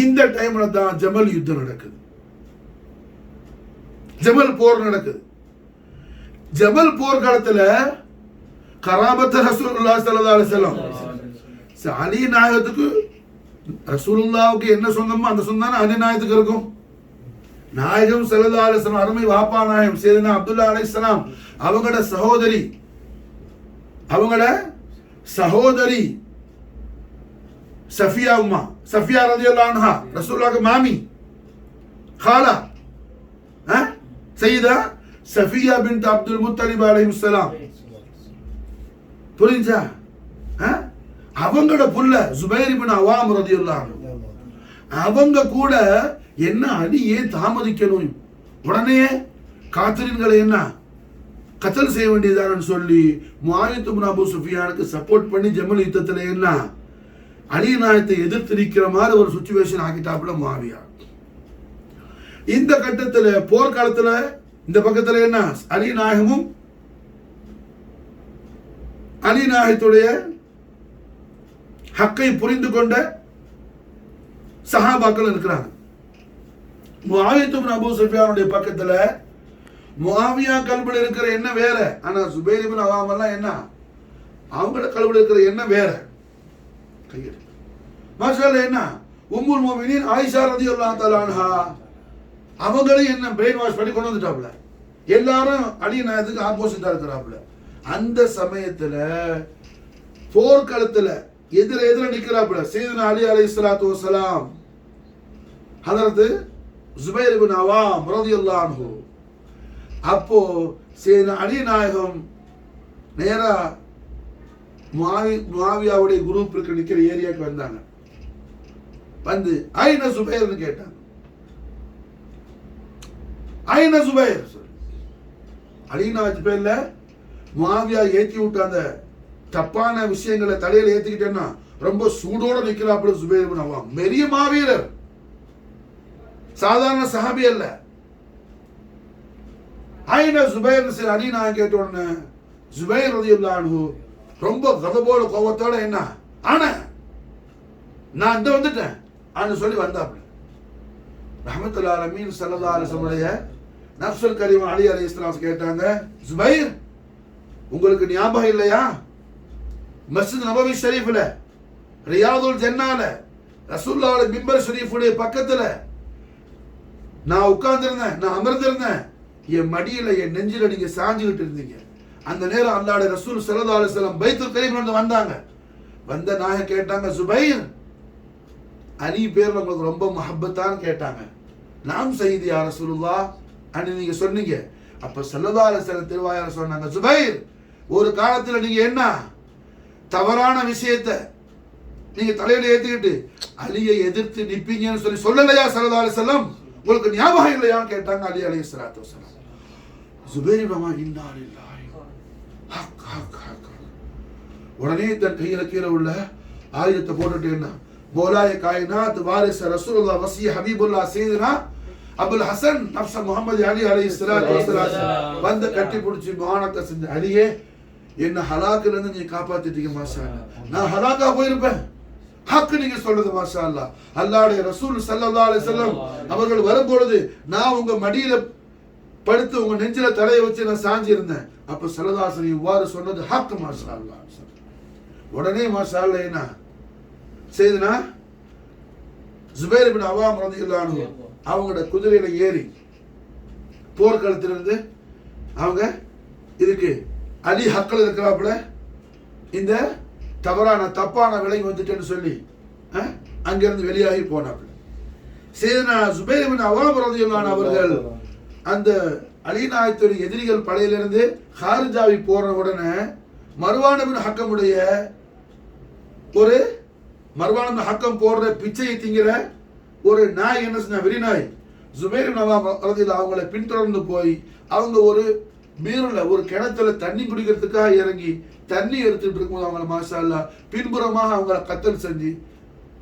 இந்த டைம்ல தான் ஜமல் யுத்தம் நடக்குது, ஜமல் போர் நடக்குது. ஜமல் போர் காலத்துல கராபத் ரசூலுல்லாஹி ஸல்லல்லாஹு அலைஹி வஸல்லம் அலி நாயகத்துக்கு ரசூலுல்லாஹ்வுக்கு என்ன சொந்தமோ அந்த சொந்தம் அலி நாயகத்துக்கு இருக்கும். நாயகம் ஸல்லல்லாஹு அலைஹி வஸல்லம் அருமை வாப்பா நாயகம் சையதுனா அப்துல்லா அலைஹிஸ்ஸலாம் அவங்களோட சகோதரி சஃபியா உம்மா சஃபியா ரலியல்லாஹு அன்ஹா ரசூலுல்லாஹ்க்கு மாமி खाला सईदा सफिया बिन्त अब्दुल मुत्तलिब अलैहिस्सलाम புரிஞ்சா அவங்களோட புள்ள ஜுபைர் இப்னு அவாம் ரலியல்லாஹு அன்ஹு அவங்க கூட என்ன அலி ஏன் தாமதிக்கணும், உடனே காத்திரின்களை என்ன கத்தல் செய்ய வேண்டியதான்னு சொல்லி முஆவியா இப்னு அபூ சுஃபியானுக்கு சப்போர்ட் பண்ணி ஜமல் யுத்தத்துல என்ன அலி நாயகத்தை எதிர்த்து நிக்கிற மாதிரி ஒரு சிச்சுவேஷன் ஆகிட்டாப்புல முஆவியா. இந்த கட்டத்துல போர்க்காலத்துல இந்த பக்கத்துல என்ன அலி நாயகமும் அலி நாயகத்துடைய ஹக்கை புரிந்து கொண்ட சஹாபாக்கள் இருக்கிறாங்க. முஆவியா இப்னு அபூ சுஃபியானுடைய பக்கத்துல முஆவியா கல்புல இருக்கிற என்ன வேற, ஆனா ஜுபைர் இப்னு அவாம் எல்லாம் என்ன அவங்களோட கல்புல இருக்கிற என்ன வேற. கையெடு மாஷாஅல்லாஹ் என்ன உம்முல் முஃமினீன் ஆயிஷா ரலியல்லாஹு தஆலா அன்ஹா அவங்களும் என்ன பிரெயின் வாஷ் பண்ணி கொண்டு வந்துட்டாப்ல, எல்லாரும் அலி நாயகத்துக்கு ஆப்போசிட்டா இருக்கிறாப்ல. அந்த சமயத்துல போர்க்களத்துல எதிர நிக்கிறாப்ல சையதுனா அலி அலைஹிஸ்ஸலாத்து வஸ்ஸலாம் ஹதரத் ஜுபைர் இப்னு அவாம் ரலியல்லாஹு அன்ஹு. அப்போ சையதுனா அலி நாயகம் நேரா முஆவியாவுடைய குரூப்புக்கு நிக்கிற ஏரியாக்கு வந்தாங்க. வந்து ஐன ஜுபைர்னு கேட்டாங்க. ஐன ஜுபைர் அலி நாயகம் பேர்ல முஆவியா ஏத்தி விட்ட அந்த தப்பான விஷயங்களை தலையில ஏத்திக்கிட்டேன்னா ரொம்ப சூடோட நிக்கிறாப்புல ஜுபைர் இப்னு அவாம். பெரிய மாவீரர், சாதாரண சஹாபி அல்ல. ஐன ஜுபைர் அலி நாயகம் கேட்ட உடனே ஜுபைர் ரலியல்லாஹு அன்ஹு ரொம்ப கதபோட கோபத்தோட என்ன ஆனா நான் இந்த வந்துட்டேன் ஆன்னு சொல்லி வந்தாப்புல. ரஹ்மத்துல் ஆலமீன் ஸல்லல்லாஹு அலைஹி வஸல்லம் நஃப்ஸுல் கரீம் அலி அலைஹிஸ்ஸலாம் கேட்டாங்க, ஜுபைர் உங்களுக்கு ஞாபகம் இல்லையா மஸ்ஜித் நபவி ஷரீஃப்ல ரியாதுல் ஜன்னால ரசூலுல்லாஹ்வுடைய மிம்பர் ஷரீஃபுடைய பக்கத்துல நான் உட்கார்ந்திருந்தேன், நான் அமர்ந்திருந்தேன். என் மடியில என் நெஞ்சில நீங்க சாஞ்சுக்கிட்டு இருந்தீங்க. அந்த நேரம் அல்லாஹ்வுடைய ரசூல் ஸல்லல்லாஹு அலைஹி வஸல்லம் பைத்துல் கரீம்ல வந்தாங்க. வந்த நாயகம் கேட்டாங்க, சுபைர் அலி பேர்ல உங்களுக்கு ரொம்ப மஹப்பத்தான்னு கேட்டாங்க. நாம் சையீதி யா ரசூலுல்லாஹ் அன்னு நீங்க சொன்னீங்க. அப்ப ஸல்லல்லாஹு அலைஹி வஸல்லம் திருவாயால சொன்னாங்க, சுபைர் ஒரு காலத்துல நீங்க என்ன தவறான விஷயத்தை நீங்க தலையில ஏத்திக்கிட்டு அலியை எதிர்த்து நிப்பீங்கன்னு சொல்லலையா ஸல்லல்லாஹு அலைஹி வஸல்லம்? உங்களுக்கு ஞாபகம் இல்லையான்னு கேட்டாங்க அலி அலைஹிஸ்ஸலாத்து வஸலாம். சுபைர் இப்னு இன்னா லில்லாஹி ஹக் ஹக் ஹக். உடனே தன் கையில கீழே உள்ள ஆயுதத்தை போட்டுட்டு என்ன, மௌலாய காயினாத் வாரிச ரசூலுல்லாஹ் வஸி ஹபீபுல்லாஹ் சையதுனா அபுல் ஹசன் நஃப்ஸ முஹம்மது அலி அலைஹிஸ்ஸலாத்து வஸலாம் வந்து கட்டி பிடிச்சி முஆனகா செஞ்ச, அலியே என்ன ஹலாக்குல இருந்து நீங்க காப்பாத்திட்டீங்க மாஷா அல்லாஹ். நான் ஹலாக்கா போயிருப்பேன். ஹக்கு நீங்க சொல்றது மாஷா அல்லாஹ். அல்லாஹ்வுடைய ரசூல் ஸல்லல்லாஹு அலைஹி வஸல்லம் அவர்கள் வரும்பொழுது நான் உங்க மடியில படுத்து உங்க நெஞ்சில தலையை வச்சு நான் சாஞ்சி இருந்தேன். அப்ப ஸல்லல்லாஹு அலைஹி வஸல்லம் இவ்வாறு சொன்னது ஹக் மாஷா அல்லாஹ். உடனே மாஷா அல்லாஹ் என்ன செய்தனா ஜுபைர் இப்னு அவாம் ரலியல்லாஹு அன்ஹு அவங்களோட குதிரையில ஏறி போர்க்களத்திலிருந்து அவங்க இதுக்கு அலி ஹக்கில் இருக்கிறாப்புல இந்த தப்பான விலைக்கு வந்துட்டேன்னு சொல்லி அங்கிருந்து வெளியாகி போனாப்புல. செய்தனா ஜுபைர் இப்னு அவாம் ரலியல்லாஹு அன்ஹு அவர்கள் அந்த அலி நாயகத்துடைய எதிரிகள் படையிலிருந்து ஹாரிஜாவி போற உடனே மர்வான் இப்னு ஹக்கமுடைய ஒரு மர்வான் இப்னு ஹக்கம் போடுற பிச்சையை திங்கிற ஒரு நாய் என்ன செஞ்ச, வெறி நாய் ஜுபைர் இப்னு அவாம் ரலியல்லாஹு அவங்களை பின்தொடர்ந்து போய் அவங்க ஒரு பீருல ஒரு கிணத்துல தண்ணி குடிக்கிறதுக்காக இறங்கி தண்ணி எடுத்துட்டு இருக்கும்போது அவங்களை மாஷா அல்லாஹ் பின்புறமாக அவங்களை கத்தல் செஞ்சு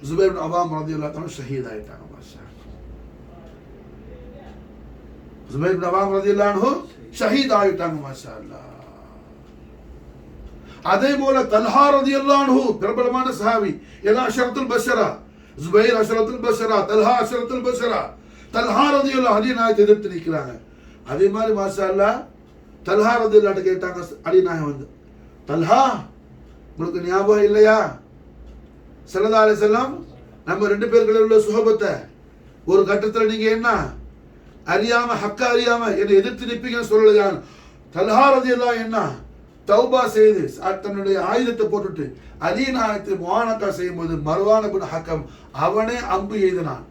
ஜுபைர் இப்னு அவாம் ரலியல்லாஹு அன்ஹு ஷஹீத் ஆயிட்டாங்க. மாஷா அல்லாஹ் ஜுபைர் இப்னு அவாம் ரலியல்லாஹு அன்ஹு ஷஹீத் ஆயிட்டாங்க. மாஷா அல்லாஹ். அதே போல தல்ஹா ரலியல்லாஹு அன்ஹு பிரபலமான சஹாபி, எல்லாம் அஷரத்துல் பஷரா, ஜுபைர் அஷரத்துல் பஷரா, தல்ஹா அஷரத்துல் பஷரா. தல்ஹா ரலியல்லாஹு அலி நாயகத்தை எதிர்த்து நிற்கிறாங்க. அதே மாதிரி மாஷா அல்லாஹ் தல்ஹா ரலியல்லாஹு அன்ஹு கேட்டாங்க அலி நாயகம் வந்து, தல்ஹா உங்களுக்கு ஞாபகம் இல்லையா ஸல்லல்லாஹு அலைஹி வஸல்லம் நம்ம ரெண்டு பேருக்குள்ள உள்ள சுஹபத்தை ஒரு கட்டத்தில் நீங்க என்ன அறியாம ஹக்க அறியாம என்னை எதிர்த்து நிற்பீங்கன்னு சொல்லலையா? தல்ஹா ரலியல்லாஹு என்ன தௌபா செய்து தன்னுடைய ஆயுதத்தை போட்டுட்டு அலி நாயகத்தை முஆனகா செய்யும் போது மர்வான் இப்னு ஹக்கம் அவனே அம்பு எய்தினான்.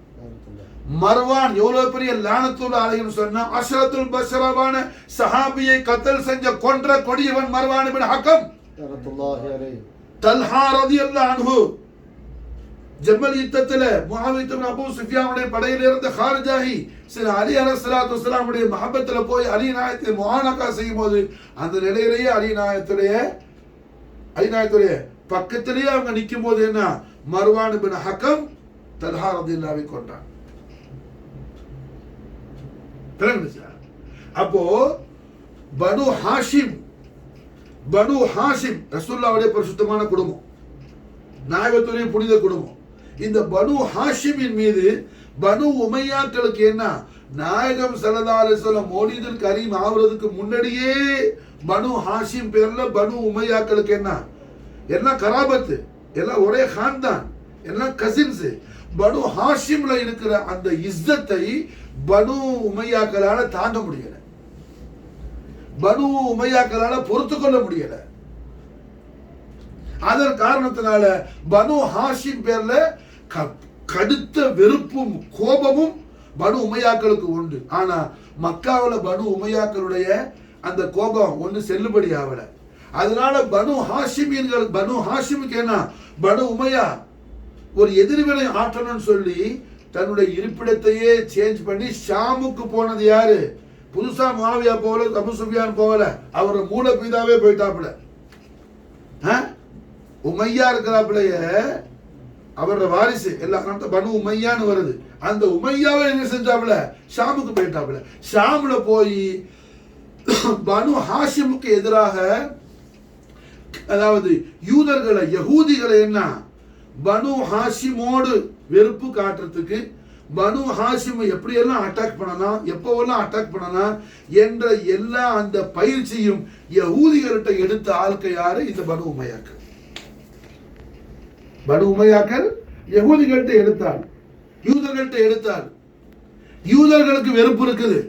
மர்வான் எவ்வளவு பெரிய லானத்துல்லாஹி அலைஹி சொன்னா, அஷரத்துல் பஷராவான சஹாபியை கத்தல் செஞ்ச கொன்ற கொடியவன் மர்வான் இப்னு ஹக்கம் லானத்துல்லாஹி அலைஹி. தல்ஹா ரலியல்லாஹு அன்ஹு ஜமல் யுத்தத்திலே முஆவியா இப்னு அபூ சுஃபியானுடைய படையில இருந்த ஹாரிஜாஹி சில அலி அலைஹிஸ்ஸலாத்து வஸலாமுடைய மஹப்பத்துல போய் அலி நாயகத்தை முஆனகா செய்யும்போது அந்த நிலையிலேயே அலி நாயகத்துடைய பக்கத்திலேயே அவங்க நிற்கும் போது என்ன மர்வான் இப்னு ஹக்கம் தல்ஹா ரலியல்லாஹு அன்ஹு கொண்டான். அப்போ பனு ஹாஷிம் ரசூலுல்லாஹ்வுடைய பரிசுத்தமான குடும்பம், நாயகத்துடைய புனித குடும்பம். இந்த பனு ஹாஷிமின் மீது பனு உமையாக்களுக்கு என்ன, நாயகம் ஸல்லல்லாஹு அலைஹி வஸல்லம் மௌலிதுல் கரீம் ஆவறதுக்கு முன்னாடியே பனு ஹாஷிம் பேர்ல பனு உமையாக்களுக்கு என்ன எல்லாம் கராபத்து, எல்லாம் ஒரே கான்தான், எல்லாம் கசின்ஸ். பனு ஹாஷிம்ல இருக்கிற அந்த இஸ்ஸத்தை பனு உமையாக்களால தாண்ட முடியல, பனு உமையாக்களால பொறுத்து கொள்ள முடியல. அதன் காரணத்தினால பனு ஹாஷிம் பேர்ல கடுத்த வெறுப்பும் கோபமும் பனு உமையாக்களுக்கு உண்டு. ஆனா மக்காவுல பனு உமையாக்களுடைய அந்த கோபம் ஒன்று செல்லுபடி ஆகல. அதனால பனு ஹாஷிமுக்கு என்ன, பனு உமையா ஒரு எதிர்வினை ஆற்றணும்னு சொல்லி தன்னுடைய இருப்பிடத்தையே சேஞ்ச் பண்ணி ஷாமுக்கு போனது யாரு? புதுசா முஆவியா போல, அபூ சுஃபியான் போகல, அவர் மூல பீதாவே போயிட்டாப்புல. உமையா இருக்கிறாப்புலைய அவரோட வாரிசு எல்லாம் பனு உமையான்னு வருது. அந்த உமையாவை என்ன செஞ்சாப்புல, ஷாமுக்கு போயிட்டாப்புல. ஷாம்ல போய் பனு ஹாஷிமுக்கு எதிராக, அதாவது யூதர்களை யகூதிகளை என்ன பனு ஹாஷிமோடு வெறுப்பு காட்டுறதுக்கு, பனு ஹாஷிம் எப்படியெல்லாம் அட்டாக் பண்ணலாம், எப்பவெல்லாம் அட்டாக் பண்ணலாம் என்ற எல்லா அந்த பயிற்சியும் யகூதிகள்கிட்ட எடுத்த ஆட்கள் யாரு? இந்த பனு உமையாக்கள். பனு உமையாக்கள் யகூதிகள்கிட்ட எடுத்தால், யூதர்கள்ட்ட எடுத்தால். யூதர்களுக்கு வெறுப்பு இருக்குது,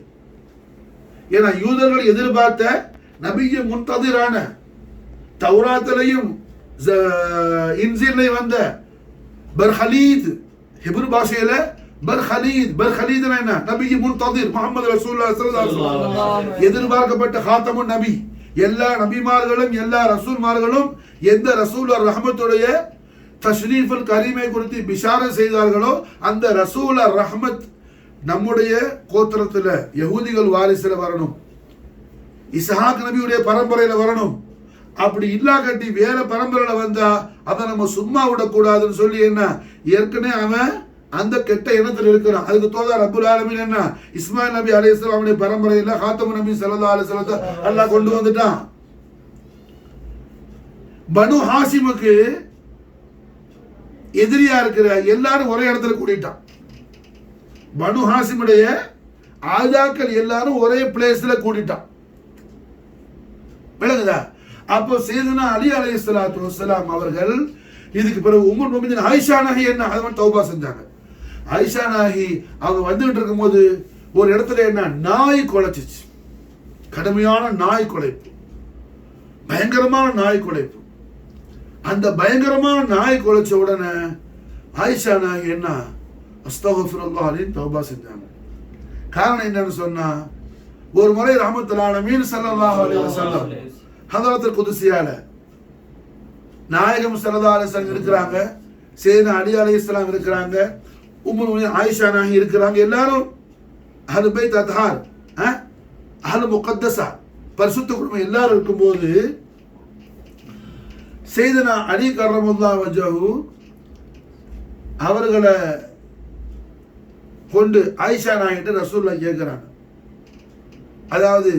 ஏன்னா யூதர்கள் எதிர்பார்த்த நபிய முன்ததிரான தௌராத்திலையும் இன்ஜீலையும் வந்த பர்ஹலீத், ஹிப்ரு பாஷையில பர்ஹலீத் என்ன? நபிய முன்ததிர் முஹம்மது ரசூலுல்லாஹி ஸல்லல்லாஹு அலைஹி வஸல்லம், எதிர்பார்க்கப்பட்ட காத்தமுன் நபி. எல்லா நபிமார்களும் எல்லா ரசூல்மார்களும் எந்த ரசூல் ரஹமத்துடைய தஷ்ரீஃபுல் கரீமை குறித்து பிஷாரத் செய்தார்களோ அந்த ரசூல் ரஹமத் நம்முடைய கோத்திரத்துல யஹூதிகள் வாரிசுல வரணும், இஸ்ஹாக் நபியுடைய பரம்பரையில வரணும். அப்படி இல்லா கட்டி வேற பரம்பரையில வந்தா அதை நம்ம சும்மா விடக்கூடாதுன்னு சொல்லி என்ன, ஏற்கனவே அவன் அந்த கெட்ட இனத்தில் இருக்கிறான். அதுக்கு தோதா ரப்புல் ஆலமீன் என்ன, இஸ்மாயில் நபி அலைஹிஸ்ஸலாம் அவனுடைய பரம்பரையில காத்தமு நபி ஸல்லல்லாஹு அலைஹி வஸல்லம் அல்லாஹ் கொண்டு வந்துட்டான். பனு ஹாசிமுக்கு எதிரியா இருக்கிற எல்லாரும் ஒரே இடத்துல கூட்டிட்டான். பனு ஹாசிமுடைய ஆதாக்கள் எல்லாரும் ஒரே பிளேஸ்ல கூட்டிட்டான். விளங்குதா? அப்போ சையதுனா அலி அலைஹிஸ்ஸலாத்து வஸ்ஸலாம் அவர்கள் இதுக்கு பிறகு உம்முல் முஃமினீன் ஆயிஷா நாஹி என்ன அதுவும் தௌபா செஞ்சாங்க. ஆயிஷா நாஹி அவங்க வந்துகிட்டு இருக்கும்போது ஒரு இடத்துல என்ன நாய் குலைச்சிச்சு, கடுமையான நாய் குலைப்பு, பயங்கரமான நாய் குலைப்பு. அந்த பயங்கரமான நாய் குலைச்ச உடனே ஆயிஷா நாஹி என்ன அஸ்தக்ஃபிருல்லாஹ்னு தௌபா செஞ்சாங்க. காரணம் என்னன்னு சொன்னா, ஒரு முறை ரஹ்மத்துல் ஆலமீன் ஸல்லல்லாஹு அலைஹி வஸல்லம் ஹதரத்துல் குதுஸியால நாயகம் ஸல்லல்லாஹு அலைஹி வஸல்லம் இருக்கிறாங்க, சையதுனா அலி அலைஹிஸ்ஸலாம் இருக்கிறாங்க, உம்முல் முஃமினீன் ஆயிஷா நாஹி இருக்கிறாங்க. எல்லாரும் அஹ்லு பைத் அத்ஹார், அஹ்லு முகத்தஸா பரிசுத்த குடும்பம் எல்லாரும் இருக்கும்போது சையதுனா அலி கர்ரமல்லாஹு வஜ்ஹு அவர்களை கொண்டு ஆயிஷா நாயிட்ட ரசூலுல்லாஹ் கேட்கிறாங்க. அதாவது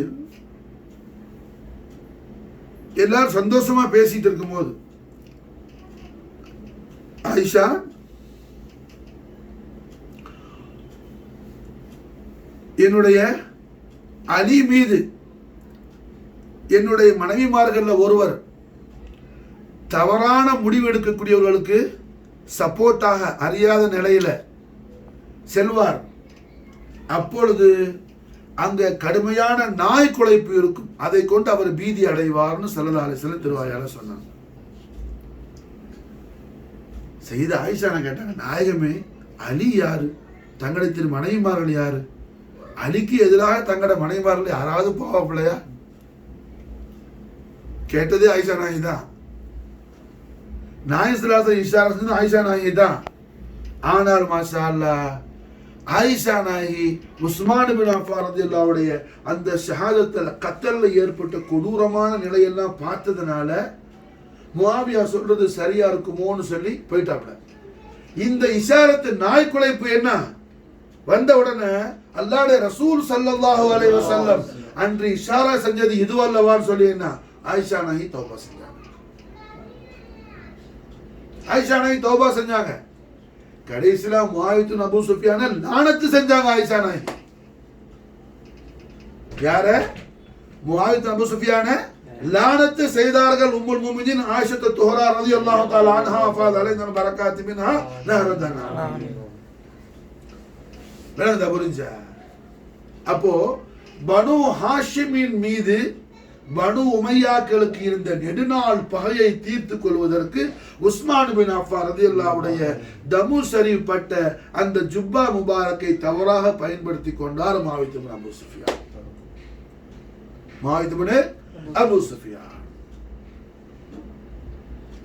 எல்லாரும் சந்தோஷமா பேசிட்டு இருக்கும்போது ஆயிஷா என்னுடைய அலி மீது என்னுடைய மனைவிமார்கள் ஒருவர் தவறான முடிவு எடுக்கக்கூடியவர்களுக்கு சப்போர்ட்டாக அறியாத நிலையில செல்வார், அப்பொழுது அங்க கடுமையான நாய் குலைப்பு இருக்கும், அதை கொண்டு அவர் பீதி அடைவார்னு ஸல்லல்லாஹு அலைஹி வஸல்லம் திருவாயால சொன்னாங்க. சையதா ஆயிஷா கேட்டாங்க, நாயகமே அலி யாரு, தங்களுடைய மனைவிமார்கள் யாரு, அலிக்கு எதிராக தங்களோட மனைவிமார்கள் யாராவது போவாப்பிள்ளையா? கேட்டதே ஆயிஷா நாயகி தான். நாயகம் இஷாரா ஆயிஷா நாயகி தான். ஆனால் மாஷா அல்லாஹ் ஆயிஷா நாயகி உஸ்மான் பின் அஃபான் ரலியல்லாஹு அன்ஹுடைய அந்த ஷஹாதத்துல கத்தல்ல ஏற்பட்ட கொடூரமான நிலையெல்லாம் பார்த்ததுனால முஆவியா சொல்றது சரியா இருக்குமோன்னு சொல்லி போயிட்டாப்ல. இந்த இஷாரத்து நாய் குலைப்பு என்ன வந்த உடனே அல்லாஹ்வுடைய ரசூல் ஸல்லல்லாஹு அலைஹி வஸல்லம் அன்று இஷாரா செஞ்சது இதுவல்லவான்னு சொல்லி என்ன ஆயிஷா நாயகி தௌபா செஞ்சாங்க. ஆயிஷா நாயகி தௌபா செஞ்சாங்க. கடைசில முஆவியா அபூ சுஃபியான லானத்து செஞ்சாங்க ஆயிஷா நாயகி. யார? முஆவியா அபூ சுஃபியான லானத்து செய்தார்கள். உம்முல் முஃமினீன் ஆயிஷா துஹரா ரலியல்லாஹு தஆலா அன்ஹா ஃபாத அலைனா பரக்காத் மின்ஹா நஹரதனா. வேறதா புரிஞ்சா? அப்போ பனு ஹாஷிமின் மீது பனு உமையாக்களுக்கு இருந்த நெடுநாள் பகையை தீர்த்து கொள்வதற்கு உஸ்மான் பின் அஃபான் ரலியல்லாஹு அன்ஹு தமு ஷரீஃப் பட்ட அந்த ஜுப்பா முபாரக்கை தவறாக பயன்படுத்தி கொண்டார் முஆவியா பின் அபூ சுஃபியான். முஆவியா பின் அபூ சுஃபியான்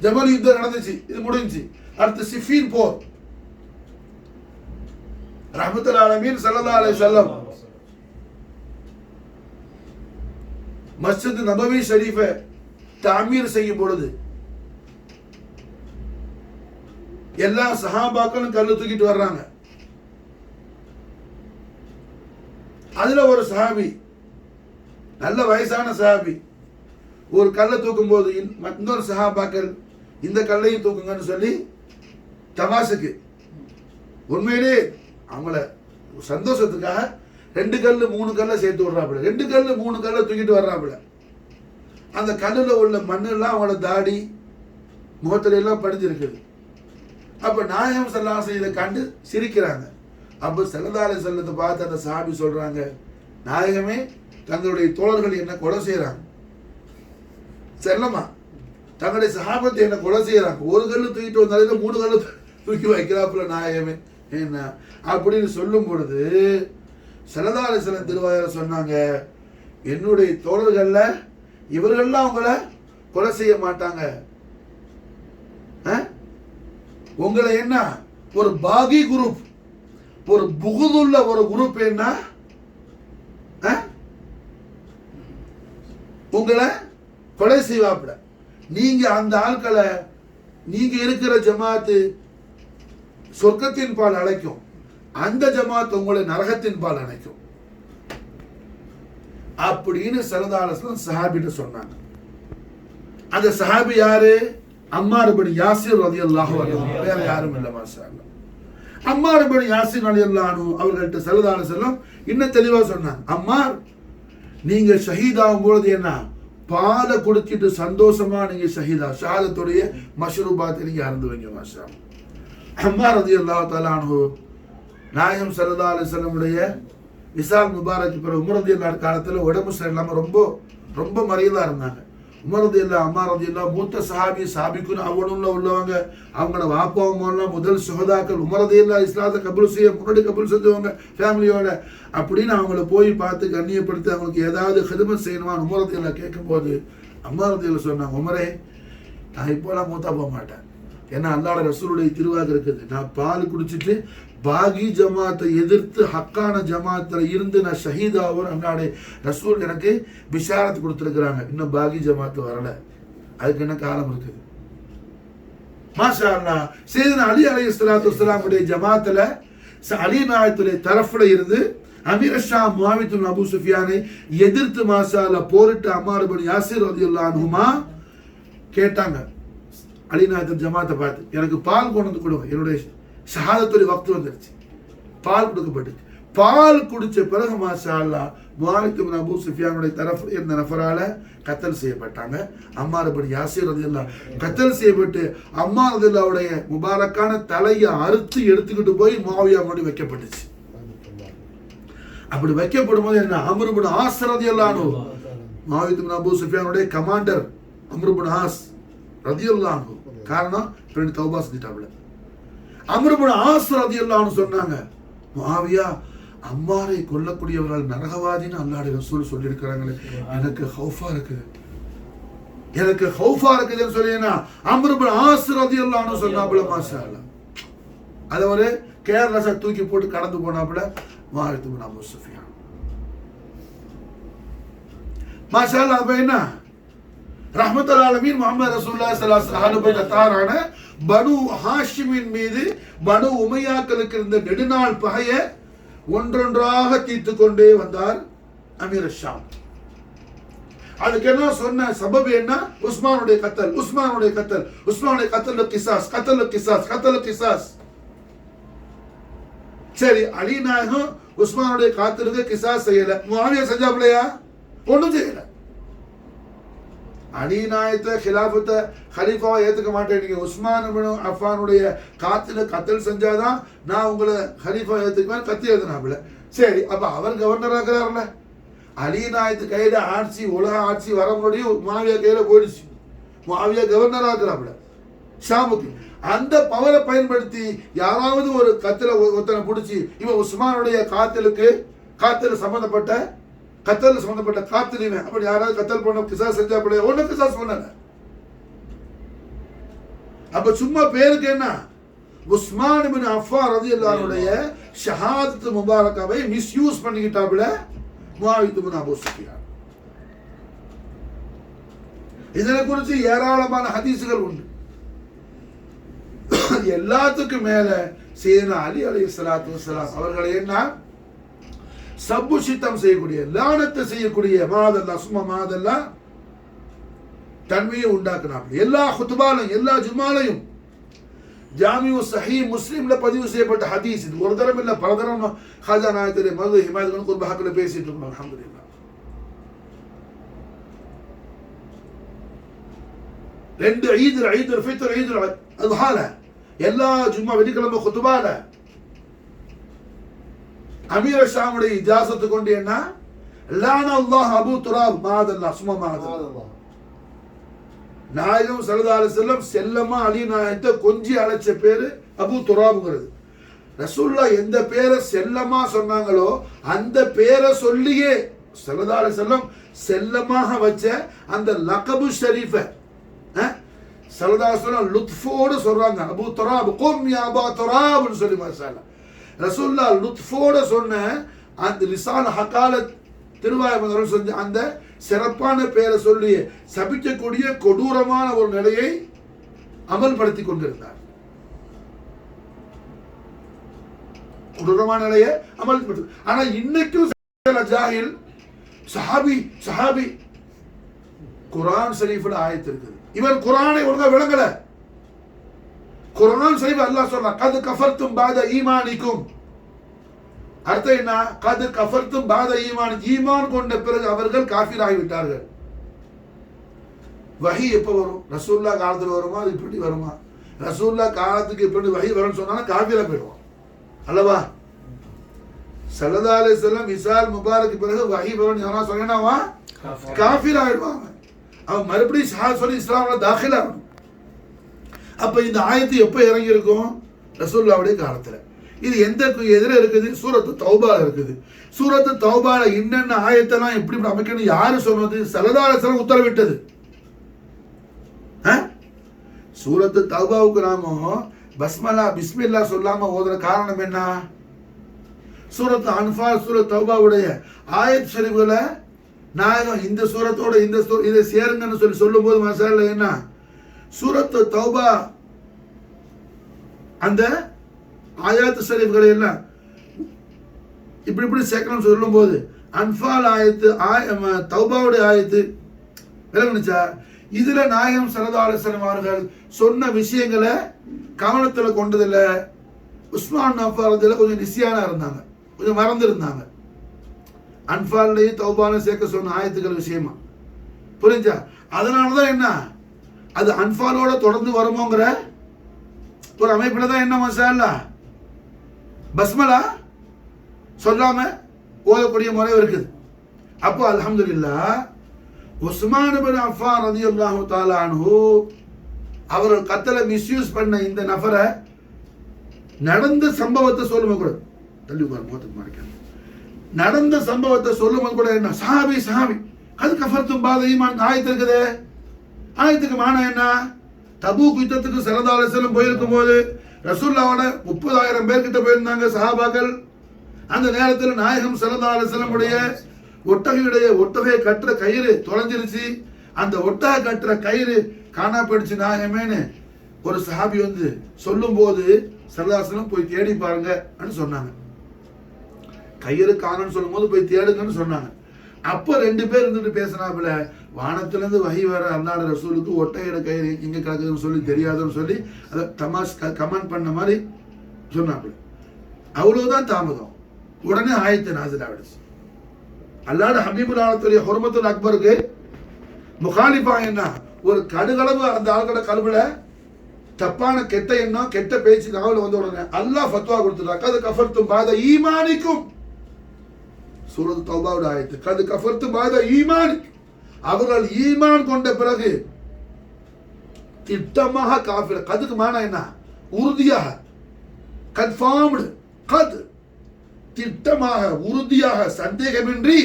ஜமல் யுத்தம் நடந்துச்சு, இது முடிஞ்சுச்சு. அடுத்து சிஃபீன் போர். ரஹ்மத்துல் ஆலமீன் ஸல்லல்லாஹு அலைஹி வஸல்லம் மஸ்ஜித் நபவி ஷரீஃபை தாமீர் செய்யும் பொழுது எல்லா சஹாபாக்களும் கல்லு தூக்கிட்டு வர்றாங்க. அதுல ஒரு சஹாபி, நல்ல வயசான சஹாபி, ஒரு கல்லை தூக்கும் போது இன்னொரு சஹாபாக்கள் இந்த கல்லையும் தூக்குங்கன்னு சொல்லி தமாசுக்கு, உண்மையிலே அவங்கள சந்தோஷத்துக்காக 2 கல்லு 3 கல்லை சேர்த்து விடுறாப்புல, 2 கல்லு 3 கல்லை தூக்கிட்டு வர்றாப்புல. அந்த கல்லுல உள்ள மண்ணெல்லாம் அவங்கள தாடி முகத்துல எல்லாம் படிஞ்சிருக்குது. அப்ப நாயகம் ஸல்லல்லாஹு அலைஹி இதை கண்டு சிரிக்கிறாங்க. அப்ப ஸல்லல்லாஹு அலைஹி வஸல்லத்தை பார்த்து அந்த சஹாபி சொல்றாங்க, நாயகமே தங்களுடைய தோழர்கள் என்ன கொலை செய்யறாங்க, செல்லமா தங்களுடைய சஹாபத்தை என்ன கொலை செய்யறாங்க, ஒரு கல்லு தூக்கிட்டு வந்தாலும் 3 கல்லு தூக்கி வைக்கிறாப்புல நாயகமே என்ன அப்படின்னு சொல்லும் பொழுது ஸல்லல்லாஹு அலைஹி வஸல்லம் திருவாயால சொன்னாங்க, என்னுடைய தோழர்கள்ல இவர்கள்லாம் அவங்கள கொலை செய்ய மாட்டாங்க. உங்களை என்ன ஒரு பாகி குரூப், ஒரு புகுதுள்ள ஒரு குரூப் என்ன உங்களை கொலை செய்வாப்ல. நீங்க அந்த ஆட்களை, நீங்க இருக்கிற ஜமாத்து சொர்க்கத்தின் பால் அழைக்கும், அந்த ஜமாத் உங்களை நரகத்தின் பால் அழைக்கும் அப்படின்னு ஸல்லல்லாஹு அலைஹி வஸல்லம் சஹாபிட்ட சொன்னாங்க. அந்த சஹாபி யாரு? அம்மார் இப்னு யாசிர் ரலியல்லாஹு அன்ஹு, வேற யாரும் இல்ல. மாஷா அல்லாஹ். அம்மார் இப்னு யாசிர் ரலியல்லாஹு அன்ஹு அவர்கள்ட்ட ஸல்லல்லாஹு அலைஹி வஸல்லம் இன்னும் தெளிவா சொன்னாங்க, அம்மார் நீங்க ஷஹீதாகும் பொழுது என்ன பாலை குடிச்சிட்டு சந்தோஷமா நீங்க ஷஹாதத்துடைய மஷ்ரூபாத்தை நீங்க அருந்து வைங்க. மாஷா அல்லாஹ். அம்மார் ரலியல்லாஹு தஆலா அன்ஹு நாயகம் ஸல்லல்லாஹு அலைஹி வஸல்லம் உடைய விசால் முபாரக் பிறகு உமர் ரலியல்லாஹு காலத்துல உடம்பு சரியில்லாம ரொம்ப ரொம்ப மறையலா இருந்தாங்க. உமர் ரலியல்லாஹு, அம்மார் ரலியல்லாஹு மூத்த சஹாபி, சாபிக்குன்னு அவனுள்ள உள்ளவங்க, அவங்களோட வாப்பாவெல்லாம் முதல் சுஹதாக்கள். உமர் ரலியல்லாஹு இஸ்லாத்தை கபூல் செய்ய முன்னாடி கபூல் செஞ்சவங்க ஃபேமிலியோட. அப்படின்னு அவங்கள போய் பார்த்து கண்ணியப்படுத்தி அவங்களுக்கு ஏதாவது ஹிதமத் செய்யணுமா உமர் ரலியல்லாஹு கேட்கும்போது அம்மார் ரலியல்லாஹு சொன்னாங்க, உமரே நான் இப்போலாம் மூத்தா போக மாட்டேன், ஏன்னா அல்லாஹ்வுடைய ரசூலுடைய திருவாக்கு இருக்குது, நான் பால் குடிச்சிட்டு பாகி ஜமாத்தை எதிர்த்து ஹக்கான ஜமாத்துல இருந்து நான் ஷஹீதாவோம், அல்லாஹ்வுடைய ரசூல் எனக்கு பிஷாரத் கொடுத்துருக்குறாங்க, இன்னும் பாகி ஜமாத்து வரல, அதுக்கு என்ன காலம் இருக்குது. மாஷா அல்லாஹ். சையதுனா அலி அலைஹிஸ்ஸலாத்து வஸ்ஸலாம் உடைய ஜமாத்துல அலி நாயகத்துடைய தரப்புல இருந்து அமீர் ஷா முஆவியா இப்னு அபூ சுஃபியானை எதிர்த்து மாஷா அல்லாஹ் போரிட்டு அம்மார் இப்னு யாசிர் ரலியல்லாஹு அன்ஹுமா கேட்டாங்க, அலி நாயகத்துடைய ஜமாத்தை பார்த்து எனக்கு பால் கொண்டு வந்து கொடுங்க, என்னுடைய ஷஹாதத்துடைய வக்து வந்துருச்சு. பால் கொடுக்கப்பட்டுச்சு. பால் குடிச்ச பிறகு மாஷா அல்லாஹ் முஆவியா இப்னு அபூ சுஃபியானுடைய தரப்புல இருந்த நஃபரால கத்தல் செய்யப்பட்டாங்க. அம்மார் இப்னு யாசிர் ரலியல்லாஹு கத்தல் செய்யப்பட்டு அம்மார் ரலியல்லாஹுடைய முபாரக்கான தலையை அறுத்து எடுத்துக்கிட்டு போய் முஆவியா முன்னாடி வைக்கப்பட்டுச்சு. அப்படி வைக்கப்படும் போது என்ன, அம்ர் இப்னு ஆஸ் ரலியல்லாஹு அன்ஹு, முஆவியா இப்னு அபூ சுஃபியானுடைய கமாண்டர் அம்ர் இப்னு ஆஸ் ரலியல்லாஹு அன்ஹு, காரணம் ஃப்ரெண்ட் தௌபா செஞ்சிட்டாப்ல. அம்ர் இப்னு ஆஸ் ரலியல்லாஹு அன்ஹு சொன்னாங்க, முஆவியா அம்மாரை கொல்லக்கூடியவர்கள் நரகவாதின்னு அல்லாஹ்வுடைய ரசூல் சொல்லி இருக்கிறாங்களே, எனக்கு ஹௌஃபா இருக்குது, எனக்கு ஹௌஃபா இருக்குதுன்னு சொல்லினா அம்ர் இப்னு ஆஸ் ரலியல்லாஹு அன்ஹு சொன்னாப்ல. மாஷா அல்லாஹ். அத ஒரு கேர்லஸா தூக்கி போட்டு கடந்து போனாப்ல முஆவியா இப்னு அபூ சுஃபியான். மாஷா அல்லாஹ். அப்ப என்ன ரஹ்மத்துல் ஆலமீன் முஹம்மது ரசூலுல்லாஹி ஸல்லல்லாஹு அலைஹி வஸல்லம் தாரான பனு ஹாஷிமின் மீது பனு உமையாக்களுக்கு இருந்த நெடுநாள் பகையை ஒன்றொன்றாக தீர்த்து கொண்டே வந்தார் அமீர் ஷாம். அதுக்கு என்ன சொன்ன சபபு என்ன, உஸ்மானுடைய கத்தல், உஸ்மானுடைய கத்தல், உஸ்மானுடைய கத்தல் கிசாஸ், கத்தல் கிசாஸ், கத்தல் கிசாஸ். சரி, அலி நாயகம் உஸ்மானுடைய காத்திருக்கு கிசாஸ் செய்யல, முஆவியா செஞ்சாப்லையா? ஒன்றும் செய்யல. அலி நாயகத்தை ஹிலாஃபத்தை ஹலீஃபாவை ஏத்துக்க மாட்டேன், நீங்க உஸ்மான் இப்னு அஃபானுடைய காத்துல கத்தல் செஞ்சாதான் நான் உங்களை ஹலீஃபா ஏத்துக்குவேன் கத்தி எழுதினாப்புல. சரி, அப்ப அவர் கவர்னர் ஆகிறார்ல, அலி நாயத்து கையில ஆட்சி, உலக ஆட்சி வர முடியும், முஆவியா கையில போயிடுச்சு, முஆவியா கவர்னர் ஆகிறாப்புல ஷாமுக்கு. அந்த பவரை பயன்படுத்தி யாராவது ஒரு கத்துல ஒருத்தனை பிடிச்சி இவன் உஸ்மானுடைய காத்தல் சம்பந்தப்பட்ட காத்திரிவன் அப்படி யாராவது கத்தல் பண்ண கிசாஸ் செஞ்சாப்பட ஒண்ணு கிசாஸ் பண்ணல. அப்ப சும்மா பேருக்கு என்ன, உஸ்மான் இப்னு அஃபான் ரலியல்லாஹு அன்ஹுடைய ஷஹாதத் முபாரக்காவை மிஸ்யூஸ் பண்ணிக்கிட்டாப்ல முஆவியா இப்னு அபூ சுஃபியான். இதனை குறித்து ஏராளமான ஹதீஸ்கள் உண்டு. எல்லாத்துக்கும் மேல சையதுனா அலி அலைஹிஸ்ஸலாத்து வஸ்ஸலாம் அவர்களை என்ன சப்புஷித்தம் செய்யக்கூடிய, லானத்தை செய்யக்கூடிய, மாதல்லா சும்மா மாதல்லா தன்மையை உண்டாக்குனாங்க. எல்லா குத்துபாலையும் எல்லா ஜுமாலையும் ஜாமிஉ சஹீஹ் முஸ்லிம்ல பதிவு செய்யப்பட்ட ஹதீஸ் இது. ஒரு தரம் இல்ல, பல தரம் ஹாஜா நாயகத்துடைய மது ஹிமாயத் குர்ப ஹக்ல பேசிட்டு இருக்கோம். அல்ஹம்துலில்லாஹ். ரெண்டு ஈதுல் ஃபித்ர் ஈதுல் அத்ஹால எல்லா ஜும்மா வெள்ளிக்கிழமை குத்துபால அமீர் ஷாமுடைய இஜாசத்து கொண்டு என்ன லான அல்லாஹ் அபூ துராப் மாதல்லா சும்மா மாதல்லா. நாயகம் ஸல்லல்லாஹு அலைஹி வஸல்லம் செல்லமா அலி நாயகத்தை கொஞ்சி அழைச்ச பேரு அபூ துராப்ங்கிறது. ரசூலுல்லாஹ் எந்த பேரை செல்லமா சொன்னாங்களோ அந்த பேரை சொல்லியே ஸல்லல்லாஹு அலைஹி வஸல்லம் செல்லமாக வச்ச அந்த லகபு ஷரீஃபை ஸல்லல்லாஹு அலைஹி வஸல்லம் லுத்ஃபோடு சொல்றாங்க. அபூ துராப் கும் யா அபா துராப்னு சொல்லி மாஷாஅல்லாஹ் ரசூலுல்லாஹ் லுத்ஃபோடு சொன்ன அந்த லிசான் ஹகாலத் திருவாய்மொழியில் சொன்ன அந்த சிறப்பான பெயரை சொல்லி சபிக்கக்கூடிய கொடூரமான ஒரு நிலையை அமல்படுத்தி கொண்டிருந்தார். கொடூரமான நிலையை அமல்படுத்தி. ஆனா இன்னைக்கும் ஜாஹில் சஹாபி சஹாபி குர்ஆன் ஷரீஃப்ல ஆயத்து இருக்குது. இவர் குர்ஆனை ஒழுங்கா விளங்கல. குர்ஆன் ஷரீஃப் அல்லாஹ் சொல்றான் கத் கஃபர்தும் பாத ஈமானிக்கும். அர்த்தம் என்ன? கது கஃபர்தும் பாத ஈமான், ஈமான் கொண்ட பிறகு அவர்கள் காஃபிர் ஆகிவிட்டார்கள். வஹி எப்போ வரும்? ரசூலுல்லாஹ் காலத்தில் வருமா? அது இப்படி வருமா? ரசூலுல்லாஹ் காலத்துக்கு இப்படி வஹி வரும்னு சொன்னா காஃபிரா போயிடுவான் அல்லவா? ஸல்லல்லாஹு அலைஹி வஸல்லம் விசால் முபாரக் பிறகு வஹி வரும்னு சொன்னா சொன்னேனாவா காஃபிர் ஆயிடுவாங்க. அவன் மறுபடியும் ஷஹாத் சொல்லி இஸ்லாம்ல தாখিল ஆகணும். அப்ப இந்த ஆயத்து எப்போ இறங்கி இருக்கும்? ரசூலுல்லாஹ்வுடைய காலத்துல. இது எந்த எதிர இருக்குது? சூரத்து தௌபால இருக்குது. சூரத்து தௌபால என்னென்ன ஆயத்தெல்லாம் எப்படி அமைக்கணும் யாரு சொன்னது? ஸல்லல்லாஹு அலைஹி வஸல்லம் உத்தரவிட்டது. சூரத்து தௌபாவுக்கு நாம பஸ்மலா பிஸ்மில்லா சொல்லாம ஓதுற காரணம் என்ன? சூரத்து அன்ஃபால் சூரத் தௌபாவுடைய ஆயத் ஷரீஃப்களை நாயகம் இந்த சூரத்தோட இந்த இதை சேருங்கன்னு சொல்லி சொல்லும் போது மசாலா என்ன? சூரத்து தௌபா அந்த ஆயாத்து ஷரீஃப்களை எல்லாம் இப்படி இப்படி சேர்க்கணும்னு சொல்லும் போது அன்ஃபால் ஆயத்து தௌபாவுடைய ஆயத்து விளங்குச்சா? இதுல நாயகம் ஸல்லல்லாஹு அலைஹி வஸல்லம் அவர்கள் சொன்ன விஷயங்களை கவனத்தில் கொண்டதில்ல. உஸ்மான் அஃபாரதுல கொஞ்சம் நிசியானா இருந்தாங்க, கொஞ்சம் மறந்து இருந்தாங்க. அன்ஃபால்லையும் தௌபாலையும் சேர்க்க சொன்ன ஆயத்துக்கள் விஷயமா புரிஞ்சா? அதனாலதான் என்ன அது அன்ஃபாலோட தொடர்ந்து வருமோங்கிற ஒரு அமைப்புல தான் என்ன மசாலா பஸ்மலா சொல்லாம ஓதக்கூடிய முறை இருக்குது. அப்போ அல்ஹம்துலில்லாஹ் உஸ்மான் இப்னு அஃபான் ரலியல்லாஹு தஆலா அன்ஹு அவர்கள் கத்தலை மிஸ்யூஸ் பண்ண இந்த நபரை நடந்த சம்பவத்தை சொல்லும் கூட தள்ளி உட்கார் முகத்துக்கு மறைக்கணும். நடந்த சம்பவத்தை சொல்லும் கூட என்ன சஹாபி சஹாபி அது கஃபர்தும் பாத ஈமான் ஆயத்து இருக்குது. ஆயத்துக்கு மானா என்ன? தபூக் யுத்தத்துக்கு ஸல்லல்லாஹு அலைஹி வஸல்லம் போயிருக்கும் போது ரசூலுல்லாஹ்வோட 30,000 பேர் கிட்ட போயிருந்தாங்க சஹாபாக்கள். அந்த நேரத்தில் நாயகம் ஸல்லல்லாஹு அலைஹி வஸல்லம் உடைய ஒட்டகை கட்டுற கயிறு தொலைஞ்சிருச்சு. அந்த ஒட்டகை கட்டுற கயிறு காணா போயிடுச்சு நாயகமேன்னு ஒரு சஹாபி வந்து சொல்லும் போது ஸல்லல்லாஹு அலைஹி வஸல்லம் போய் தேடி பாருங்க சொன்னாங்க. கயிறு காணன்னு சொல்லும் போது போய் தேடுங்கன்னு சொன்னாங்க. அப்போ 2 பேர் இருந்துட்டு பேசினாப்புல வானத்திலிருந்து வஹி வர அல்லாஹ் ரசூலுக்கு ஒட்டையோட கயிறு எங்க கிடக்குதுன்னு சொல்லி தெரியாதுன்னு சொல்லி அதை தமாஷ் கமெண்ட் பண்ண மாதிரி சொன்னாப்புல. அவ்வளவுதான் தாமதம். உடனே ஆயத்து நாசில் ஆயிடுச்சு. அல்லாஹ் ஹபீபுல் ஆலத்துடைய ஹுர்மத்துல் அக்பருக்கு முகாலிஃபா என்ன ஒரு கடுகளவு அந்த ஆள்கட கல்வில தப்பான கெட்ட எண்ணம் கெட்ட பேச்சு நாவல் வந்த உடனே அல்லாஹ் ஃபத்வா கொடுத்துட்டாங்க அது கஃபர்தும் பாத ஈமானிக்கும். சூரத் தௌபாவுடைய ஆயத்து கது கஃபர்தும் பாத ஈமானிக்கும். அவர்கள் ஈமான் கொண்ட பிறகு திட்டமாக காஃபிர். கதுக்கு மானா என்ன? உறுதியாக கன்ஃபார்ம்டு. கது திட்டமாக உறுதியாக சந்தேகமின்றி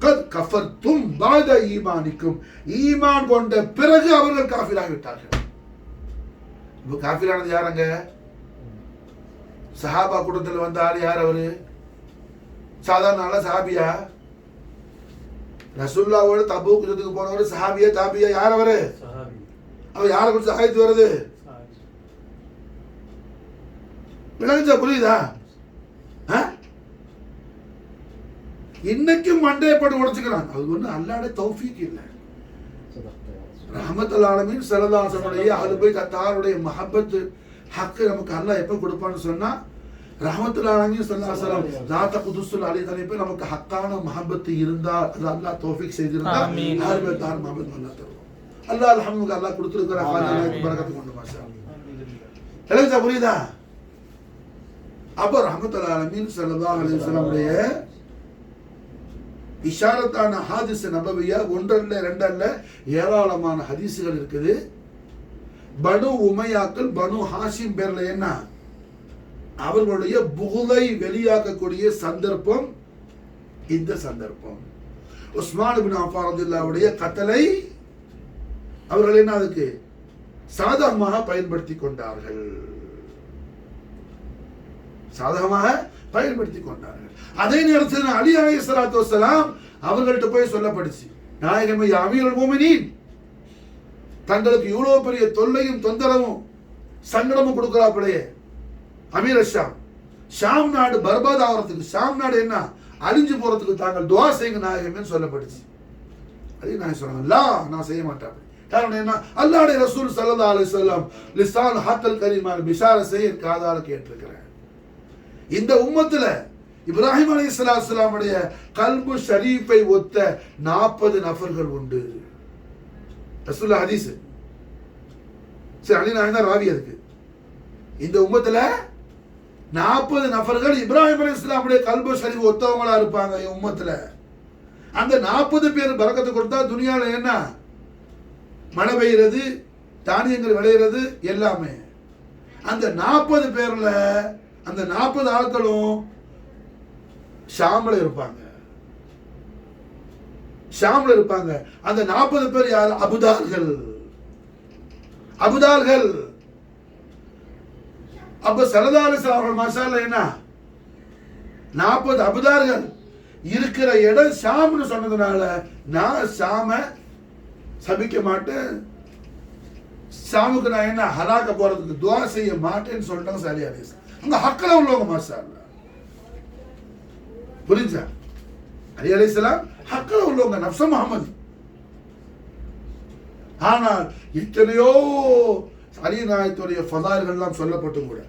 கத் கஃபர்தும் பாத ஈமானிக்கும். ஈமான் கொண்ட பிறகு அவர்கள் காஃபிராகிவிட்டார்கள். இப்போ காஃபிரானது யாருங்க? சஹாபா கூட்டத்தில் வந்த ஆள் யார்? அவரு சாதாரண ஆளா சஹாபியா? ரசூலுல்லாஹ்வோட தபூக் யுத்தத்துக்கு போனவர் சஹாபியா தாபியா? யார் அவரு? அவர் யாரை குறித்து ஆயத்து வருது? விளங்குச்சா? புரியுதா? இன்னைக்கும் மண்டையை போட்டு உடைச்சுக்கிறான். அது ஒண்ணு அல்லாஹ்வுடைய தௌஃபீக் இல்லை. ரஹ்மத்துல் ஆலமீன் ஸல்லல்லாஹு அலைஹி வஸல்லம் அஹ்லு பைத் அத்தாருடைய மஹப்பத் ஹக் நமக்கு அல்லாஹ் எப்ப கொடுப்பான்னு சொன்னா ரஹ்மத்துல் ஆலமீன் ஸல்லல்லாஹு அலைஹி வஸல்லம் ذات குதுஸுல் அலைஹி தனிப்ப நமக்கு ஹக்கான மஹப்பத் இருந்தா அது அல்லாஹ் தௌஃபீக் செய்திருந்தா அஹ்லு பைத் தார் மஹப்பத் அல்லாஹ் தருவான். அல்லாஹ் அல்ஹம்துலில்லாஹ் அல்லாஹ் கொடுத்திருக்கிற ஹாஜியாக்கு பரக்கத் கொண்டு மாஷா அல்லாஹ். எல்லாம் புரியுதா? அப்ப ரஹ்மத்துல் ஆலமீன் ஸல்லல்லாஹு அலைஹி வஸல்லம் இஷாரத்தான ஹாதிஸ் நபவியா ஒன்றல்ல ரெண்டல்ல ஏராளமான ஹதீசுகள் இருக்குது. பனு உமையாக்கள் பனு ஹாஷிம் பேர்ல என்ன அவர்களுடைய புகுதை வெளியாக்கக்கூடிய சந்தர்ப்பம் இந்த சந்தர்ப்பம். உஸ்மான் இப்னு அஃபான் ரலியல்லாஹுடைய கட்டளை அவர்கள் என்ன அதுக்கு சாதகமாக பயன்படுத்தி கொண்டார்கள், சாதகமாக பயன்படுத்தி கொண்டார்கள். அதே நேரத்தில் அலி அலைஹிஸ்ஸலாத்து வஸ்ஸலாம் அவர்கள்ட்ட போய் சொல்லப்படுச்சு, நாயகமே அமீருல் முஃமினீன், தங்களுக்கு இவ்வளவு பெரிய தொல்லையும் தொந்தரவும் சங்கடமும் கொடுக்கிறாப்பிடையே அமீர் ஷாம் நாடு பர்பாத் ஆகிறதுக்கு, ஷாம் நாடு என்ன அழிஞ்சு போறதுக்கு தாங்கள் துஆ செய்யுங்க நாயகமே சொல்லப்படுச்சு. அதே நான் சொன்னாங்க, லா நான் செய்ய மாட்டேன். காரணம் என்ன? அல்லாஹ்வுடைய ரசூல் ஸல்லல்லாஹு அலைஹி வஸல்லம் லிசான் ஹத்தல் கரீமான பிஷார செய்ய காதால கேட்டிருக்கிறேன். இந்த உம்மத்துல இப்ராஹிம் அலைஹிஸ்ஸலாம் உடைய கல்பு ஷரீஃபை ஒத்த 40 நபர்கள் உண்டு. ரசூலுல்லாஹ் ஹதீஸ். சரி, அலி நான் தான் ராவி அதுக்கு. இந்த உம்மத்துல 40 நபர்கள் இப்ராஹிம் அலைஹிஸ்ஸலாம் உடைய கல்பு ஷரீஃப் ஒத்தவங்களா இருப்பாங்க. இந்த உம்மத்துல அந்த 40 பேர் பரக்கத்து கொடுத்தா துனியால என்ன மழை பெய்யறது, தானியங்கள் விளையிறது எல்லாமே. அந்த 40 பேர்ல அந்த 40 ஆட்களும் ஷாம்ல இருப்பாங்க, ஷாம்ல இருப்பாங்க. அந்த 40 பேர் யார்? அபுதால்கள். அபுதால்கள். அப்ப ஸல்லல்லாஹு அலைஹி வஸல்லம் மாஷாஅல்லாஹ் என்ன 40 அபுதால்கள் இருக்கிற இடம் ஷாம்னு சொன்னதுனால நான் ஷாம சபிக்க மாட்டேன், ஷாமுக்கு நான் என்ன ஹலாக்க போறதுக்கு துஆ செய்ய மாட்டேன்னு சொல்லிட்டாங்க ஸல்லல்லாஹு அலைஹி வஸல்லம். அந்த ஹக்கில் உள்ளவங்க மாஷாஅல்லாஹ். புரிஞ்சா? அலி அலைஹிஸ்ஸலாம் ஹக்கில் உள்ளவங்க, நஃப்ஸ முஹம்மது. ஆனால் எத்தனையோ அலி நாயகத்துடைய ஃபதாயில்கள் எல்லாம் சொல்லப்பட்டும் கூட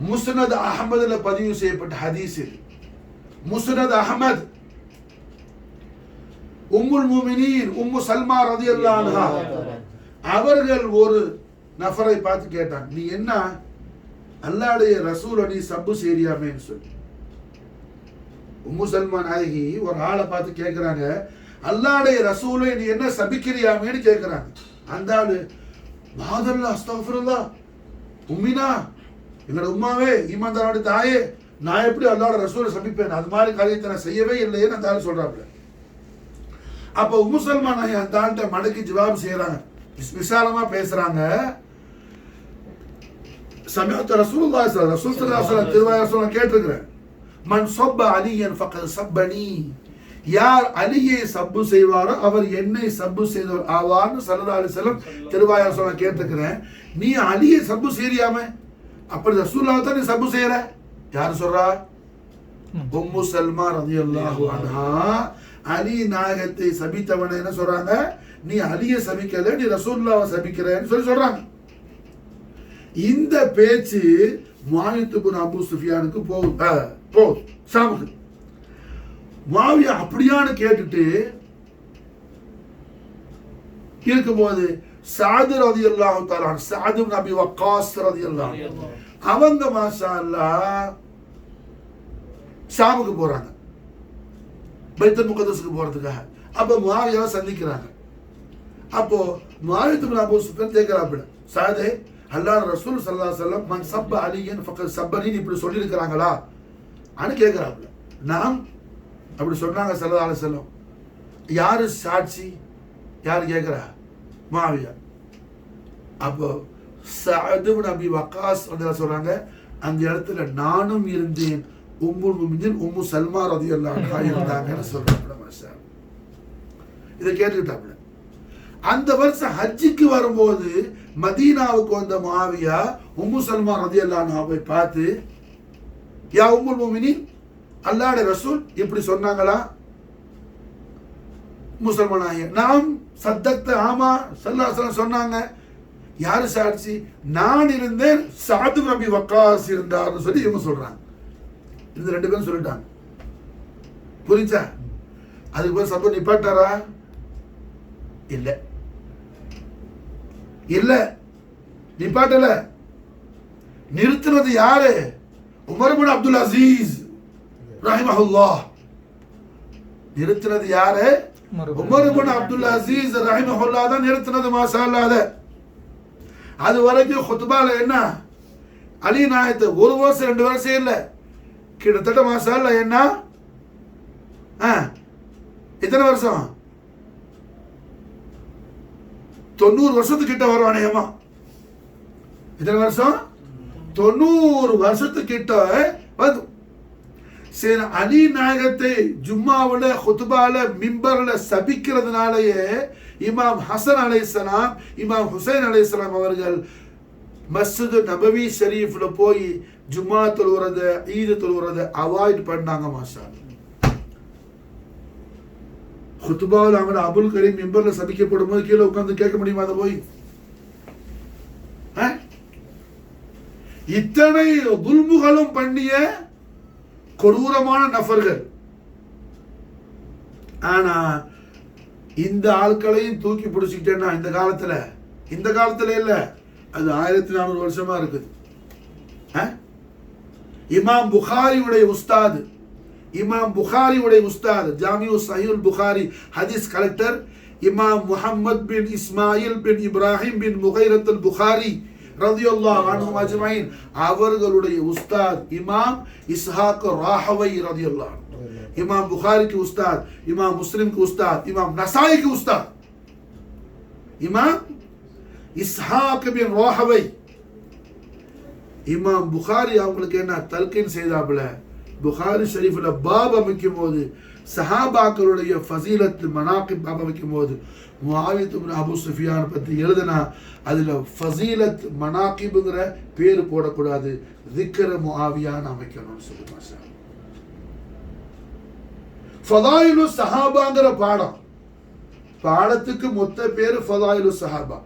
முஸ்னத் அஹ்மதுல பதிவு செய்யப்பட்ட ஹதீஸில், முஸ்னத் அஹ்மத் உம்முல் முஃமினீன் உம்மு சல்மா ரலியல்லாஹு அன்ஹா அவர்கள் ஒரு நபரை பார்த்து கேட்டாங்க, நீ என்ன அல்லாஹ்வுடைய ரசூல் நீ சப்பு செய்றியாமேன்னு சொல்லி. உம்மு சல்மா நாயகி ஒரு ஆளை பார்த்து கேட்கிறாங்க, அல்லாஹ்வுடைய ரசூலை நீ என்ன சபிக்கிறியாமேன்னு கேட்கிறாங்க. அந்த ஆளு மாதல்லா அஸ்தக்ஃபிருல்லாஹ் உம்மினா, எங்களோட உம்மாவே ஈமான்தாரோட தாயே, நான் எப்படி அல்லாஹ்வுடைய ரசூலை சபிப்பேன்? அது மாதிரி காரியத்தை நான் செய்யவே இல்லையேன்னு அந்த ஆளு சொல்றாப்ல. அப்ப உம்மு சல்மா நாயகி அந்த ஆள்கிட்ட மடக்கி ஜவாப் செய்யறாங்க, விசாலமா பேசுறாங்க. சமயத்து ரசூலுல்லாஹி ஸல்லல்லாஹு அலைஹி வஸல்லம் திருவாயா சொல்ல கேட்டிருக்கிறேன், மன் சப்ப அலியன் ஃபக்கத் சப்பனி, யார் அலியை சப்பு செய்வாரோ அவர் என்னை சப்பு செய்தவர் ஆவார்னு ஸல்லல்லாஹு அலைஹி வஸல்லம் திருவாயா சொல்ல கேட்டிருக்கிறேன். நீ அலியை சப்பு செய்றியாமே, அப்படி ரசூலுல்லாஹ் தான் நீ சப்பு செய்யற? யார் சொல்றா? உம்மு சல்மா ரலியல்லாஹு அன்ஹா அலி நாயகத்தை சபித்தவனை என்ன சொல்றாங்க, நீ அலியை சபிக்கல, நீ ரசூலுல்லாஹ்வை சபிக்கிறேன்னு சொல்றாங்க. இந்த பேச்சு முஆவியா இப்னு அபூ சுஃபியானுக்கு போகுது ஷாமுக்கு. முஆவியா அப்படியான்னு கேட்டுட்டு இருக்கும்போது சஅத் ரலியல்லாஹு தஆலா சஅத் இப்னு அபி வக்காஸ் ரலியல்லாஹு அவங்க மாஷா அல்லாஹ் ஷாமுக்கு போறாங்க, பைத்துல் முகத்தஸுக்கு போறதுக்காக. அப்ப முஆவியாவை சந்திக்கிறாங்க. அப்போ முஆவியா இப்னு அபூ சுஃபியான் கேக்குறாப்ல, சஅதே அல்லாஹ் ரசூல் ஸல்லல்லாஹு அலைஹி வஸல்லம் மன் சப்ப அலியன் ஃபக்கத் சப்பனி இப்படி சொல்லி இருக்காங்களா அனு கேக்குறாப்ல. நாம் அப்படி சொன்னாங்க ஸல்லல்லாஹு அலைஹி வஸல்லம். யாரு சாட்சி? யார் கேக்குறா? முஆவியா. அப்போ சஅத் இப்னு அபி வக்காஸ் சொல்றாங்க, அந்த இடத்துல நானும் இருந்தேன், உம்முல் முஃமினீன் உம்மு சல்மா ரலியல்லாஹு அன்ஹா இருந்தாங்கன்னு சொல்றாங்க. மாஷா இதை கேட்டுக்கிட்டாப்ல. அந்த வருஷம் ஹஜ்ஜுக்கு வரும்போது மதீனாவுக்கு வந்த முஆவியா உம்மு சல்மா ரலியல்லாஹு அன்ஹாவை பார்த்து, யா உம்முல் முஃமினீன், அல்லாஹ்வுடைய ரசூல் இப்படி சொன்னாங்களா? முஸ்லிமானாய நாம் சத்தத்த, ஆமா ஸல்லல்லாஹு அலைஹி வஸல்லம் சொன்னாங்க. யாரு சாட்சி? நான் இருந்தேன், சஅத் இப்னு அபி வக்காஸ் இருந்தார்னு சொல்லி இவங்க சொல்றாங்க. இந்த ரெண்டு பேரும் சொல்லிட்டாங்க. புரிஞ்சா? அதுக்கு போய் சத்தம் நிப்பாட்டாரா? இல்ல இல்ல நிப்பாட்டல. நிறுத்தினது யாரு? Umar ibn Abdul Azeez ரஹிமஹுல்லாஹ். நிறுத்தினது யாரு? உமர் இப்னு அப்துல் அசீஸ் ரஹிமஹுல்லாஹ் தான் நிறுத்தினது. மாஷா அல்லாஹ். அது வரைக்கும் குத்பால என்ன அலி நாயத்தை ஒரு வருஷம் 2 வருஷம் இல்ல, கிட்டத்தட்ட மாஷா அல்லாஹ் என்ன எத்தனை வருஷம்? 90 வருஷத்துக்கிட்ட வரும் அநேகமா. எத்தனை வருஷம்? 90 வருஷத்துக்கிட்ட வந்து. சரி, அலி நாயகத்தை ஜும்மாவுல குத்பால மிம்பர்ல சபிக்கிறதுனாலேயே இமாம் ஹசன் அலைஹிஸ்ஸலாம் இமாம் ஹுசைன் அலைஹிஸ்ஸலாம் அவர்கள் மஸ்ஜித் நபவி ஷரீஃப்ல போய் ஜும்மா தொழுகிறது ஈது தொழுகிறது அவாய்ட் பண்ணாங்க. மாஷா குத்பாவில் அவங்க அபுல் கரீம் மிம்பர்ல சபிக்கப்படும் போது கீழே உட்கார்ந்து கேட்க முடியுமா? அதை போய் இத்தனை துல்முகளும் பண்ணிய கொடூரமான நபர்கள். ஆனா இந்த ஆட்களையும் தூக்கி பிடிச்சிக்கிட்டேன்னா இந்த காலத்துல இல்ல, அது 1400 வருஷமா இருக்குது. இமாம் புகாரியுடைய உஸ்தாத் ஜாமிஉ சஹீஹுல் புகாரி ஹதீஸ் கலெக்டர் இமாம் முஹம்மத் பின் இஸ்மாயில் பின் இப்ராஹிம் பின் முகைரத்துல் புகாரி ரலியல்லாஹு அன்ஹும் அஜ்மஈன் அவர்களுடைய உஸ்தாத் இமாம் இஸ்ஹாக் ராஹவை ரலியல்லாஹு அன்ஹு, இமாம் புகாரிக்கு உஸ்தாத், இமாம் முஸ்லிம்க்கு உஸ்தாத், இமாம் நசாயிக்கு உஸ்தாத் இமாம் இஸ்ஹாக் பின் ராஹவை. இமாம் புகாரி அவங்களுக்கு என்ன தல்கீன் செய்தாப்புல புகாரி ஷரீஃப்ல பாப் அமைக்கும் போது சஹாபாக்களுடைய ஃபசீலத் மனாகிப் பாப் அமைக்கும் போது முஆவியா இப்னு அபூ சுஃபியான் பத்தி எழுதுனா அதுல ஃபசீலத் மனாகிப்ங்கற பேர் போடக்கூடாது, ذிக்ர முஆவியான்னு அமைக்கணும்னு சொல்லுவாங்க. ஃபதாயிலு சஹாபாங்கற பாடத்துக்கு மொத்த பேர் ஃபதாயிலு சஹாபா.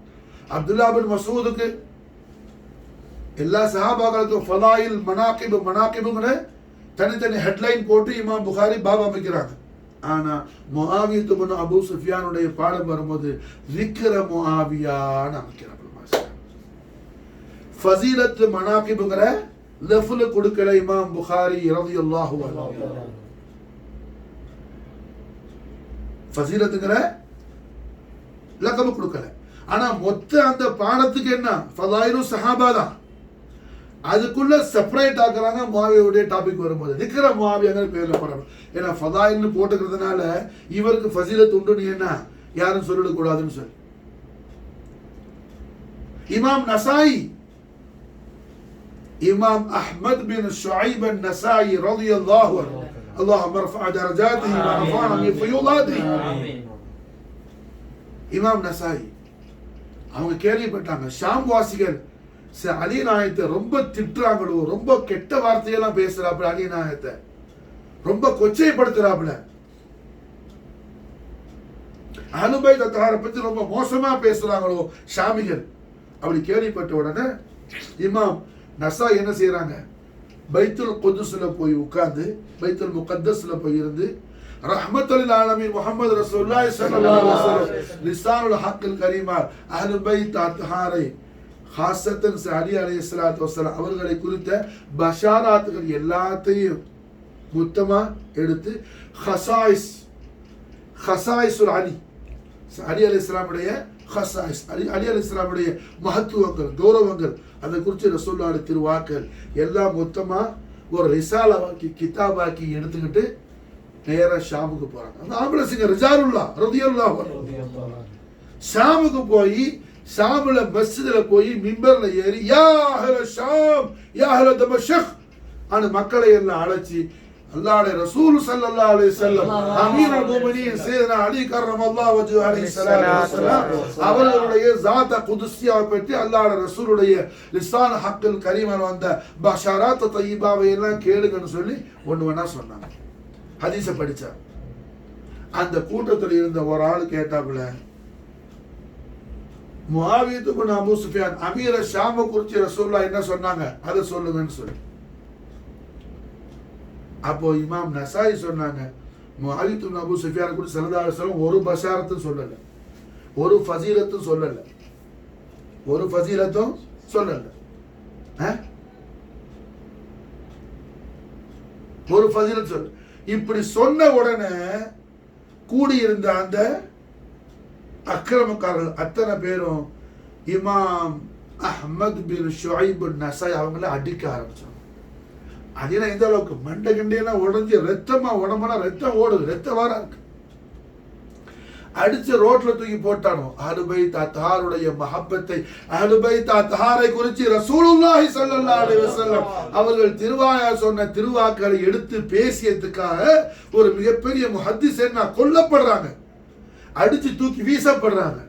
அப்துல்லா பின் மஸ்ஊதுக்கு எல்லா சஹாபாக்களுக்கும் ஃபதாயில் மனாகிப்ங்கற தனித்தனி ஹெட்லைன் போட்டு இமாம் புகாரி பாப் அமைக்கிறாங்க. ஆனா முஆவியா இப்னு அபூ சுஃபியானுடைய பாடம் வரும்போது ذிக்ர முஆவியான்னு அமைக்கிறாங்க. ஃபசீலத் மனாகிப்ங்கற லஃப்ல கொடுக்கல இமாம் புகாரி ரலியல்லாஹு அன்ஹு. ஃபசீலத்துங்கற லகப் கொடுக்கல. ஆனா மொத்த அந்த பாடத்துக்கு என்ன ஃபதாயிலு சஹாபா தான். அதுக்குள்ள செப்பரேட் ஆக்குறாங்க முஆவியாவுடைய டாபிக் வரும்போது ذிக்ர முஆவியாங்கிற பேர்ல போறாங்க. ஏன்னா ஃபதாயில்னு போட்டுக்கிறதுனால இவருக்கு ஃபசீலத் உண்டுன்னு என்ன யாரும் சொல்லிடக்கூடாதுன்னு சொல்லி. இமாம் நசாயி இமாம் அஹ்மத் பின் ஷுஐப் அன்-நசாயி ரலியல்லாஹு அன்ஹு اللهم ارفع درجاته ورفعنا من فيوضاته. இமாம் நசாயி அவங்க கேள்விப்பட்டாங்க ஷாம் வாசிகள் அலி நாயத்தை ரொம்ப திட்டுறாங்களோ, ரொம்ப கெட்ட வார்த்தையெல்லாம் பேசுறாப்புல, அலி நாயத்தை ரொம்ப கொச்சைப்படுத்துறாப்புல, அஹ்லுல் பைத் தஹாரை பத்தி ரொம்ப மோசமா பேசுறாங்களோ ஷாமிகள். அப்படி கேள்விப்பட்ட உடனே இமாம் நசாயி என்ன செய்யறாங்க? பைத்துல் குதுஸ்ல போய் உட்கார்ந்து பைத்துல் முகத்தஸ்ல போய் இருந்து ரஹ்மத்துல் ஆலமீன் முஹம்மது ரசூலுல்லாஹி ஸல்லல்லாஹு அலைஹி வஸல்லம் லிசானுல் ஹக்கில் கரீமா அஹ்லுல் பைத் தஹாரை ஹாசத்தன் அலி அலைஹிஸ்ஸலாத்து வஸலாம் அவர்களை குறித்த பஷாராத்துகள் எல்லாத்தையும் மொத்தமா எடுத்து ஹசாயிசுல் அலி அலைஹிஸ்ஸலாமுடைய ஹசாயிஸ் அலி அலைஹிஸ்ஸலாமுடைய மகத்துவங்கள் கௌரவங்கள் அதை குறித்து ரசூலுல்லாஹி திருவாக்கள் எல்லாம் மொத்தமா ஒரு ரிசாலாவாக்கி கிதாபாக்கி எடுத்துக்கிட்டு நேரா ஷாமுக்கு போறாங்க. அந்த ஆம்பளை சிங்க ரிஜாலுல்லா ரலியல்லாஹு அன்ஹு ஷாமுக்கு போய் ஷாமுல மஸ்ஜிதுல போய் மிம்பர்ல ஏறி யா அஹ்ல ஷாம் யா அஹ்ல தமஷ்க் அந்த மக்களை எல்லாம் அழைச்சி அல்லாஹ்வுடைய ரசூல் ஸல்லல்லாஹு அலைஹி வஸல்லம் அமீருல் முஃமினீன் சையதுனா அலி கர்ரமல்லாஹு வஜ்ஹு அலைஹி ஸலாத்து வஸலாம் அவர்களுடைய ஸாத குதுஸ்ஸியாவை பற்றி அல்லாஹ்வுடைய ரசூலுடைய லிசான் ஹக்கில் கரீமன் வந்த பஷாராத் தய்யிபாவை எல்லாம் கேளுங்கன்னு சொல்லி ஒண்ணா சொன்னாங்க. ஹதீஸை படிச்சா அந்த கூட்டத்தில் இருந்த ஒரு ஆள் கேட்டாப்புல முஆவியா இப்னு அபூ சுஃபியான் அமீர ஷாம குறித்து ரசூலுல்லாஹ் என்ன சொன்னாங்க அதை சொல்லுங்கன்னு சொல்லி. அப்போ இமாம் நசாயி சொன்னாங்க முஆவியா இப்னு அபூ சுஃபியான் குறித்து ஸல்லல்லாஹு அலைஹி வஸல்லம் ஒரு பஷாரத்தும் சொல்லல, ஒரு ஃபஸீலத்தும் சொல்லல, ஒரு ஃபஸீலத்தும் சொல்லல, ஒரு ஃபஸீலத் சொல்ல. இப்படி சொன்ன உடனே கூடியிருந்த அந்த அக்கிரமக்காரர்கள் அத்தனை பேரும் இமாம் அஹ்மத் பின் ஷுஐப் நஸாய் அவங்கள அடிக்க ஆரம்பிச்சாங்க. அது எந்த அளவுக்கு மண்டை கண்டியெல்லாம் உடஞ்சி ரத்தமா உடம்புனா ரத்தம் ஓடுது, ரத்தம் வாரா இருக்கு. அடிச்சு ரோட்ல தூக்கி போட்டானோ. அஹ்லு பைத் அத்ஹாருடைய மஹப்பத்தை, அஹ்லு பைத் அத்ஹாரை குறித்து ரசூலுல்லாஹி ஸல்லல்லாஹு அலைஹி வஸல்லம் அவர்கள் திருவாயார் சொன்ன திருவாக்களை எடுத்து பேசியதுக்காக ஒரு மிகப்பெரிய முஹத்திஸ் என்ன கொல்லப்படுறாங்க, அடிச்சு தூக்கி வீசப்படுறாங்க.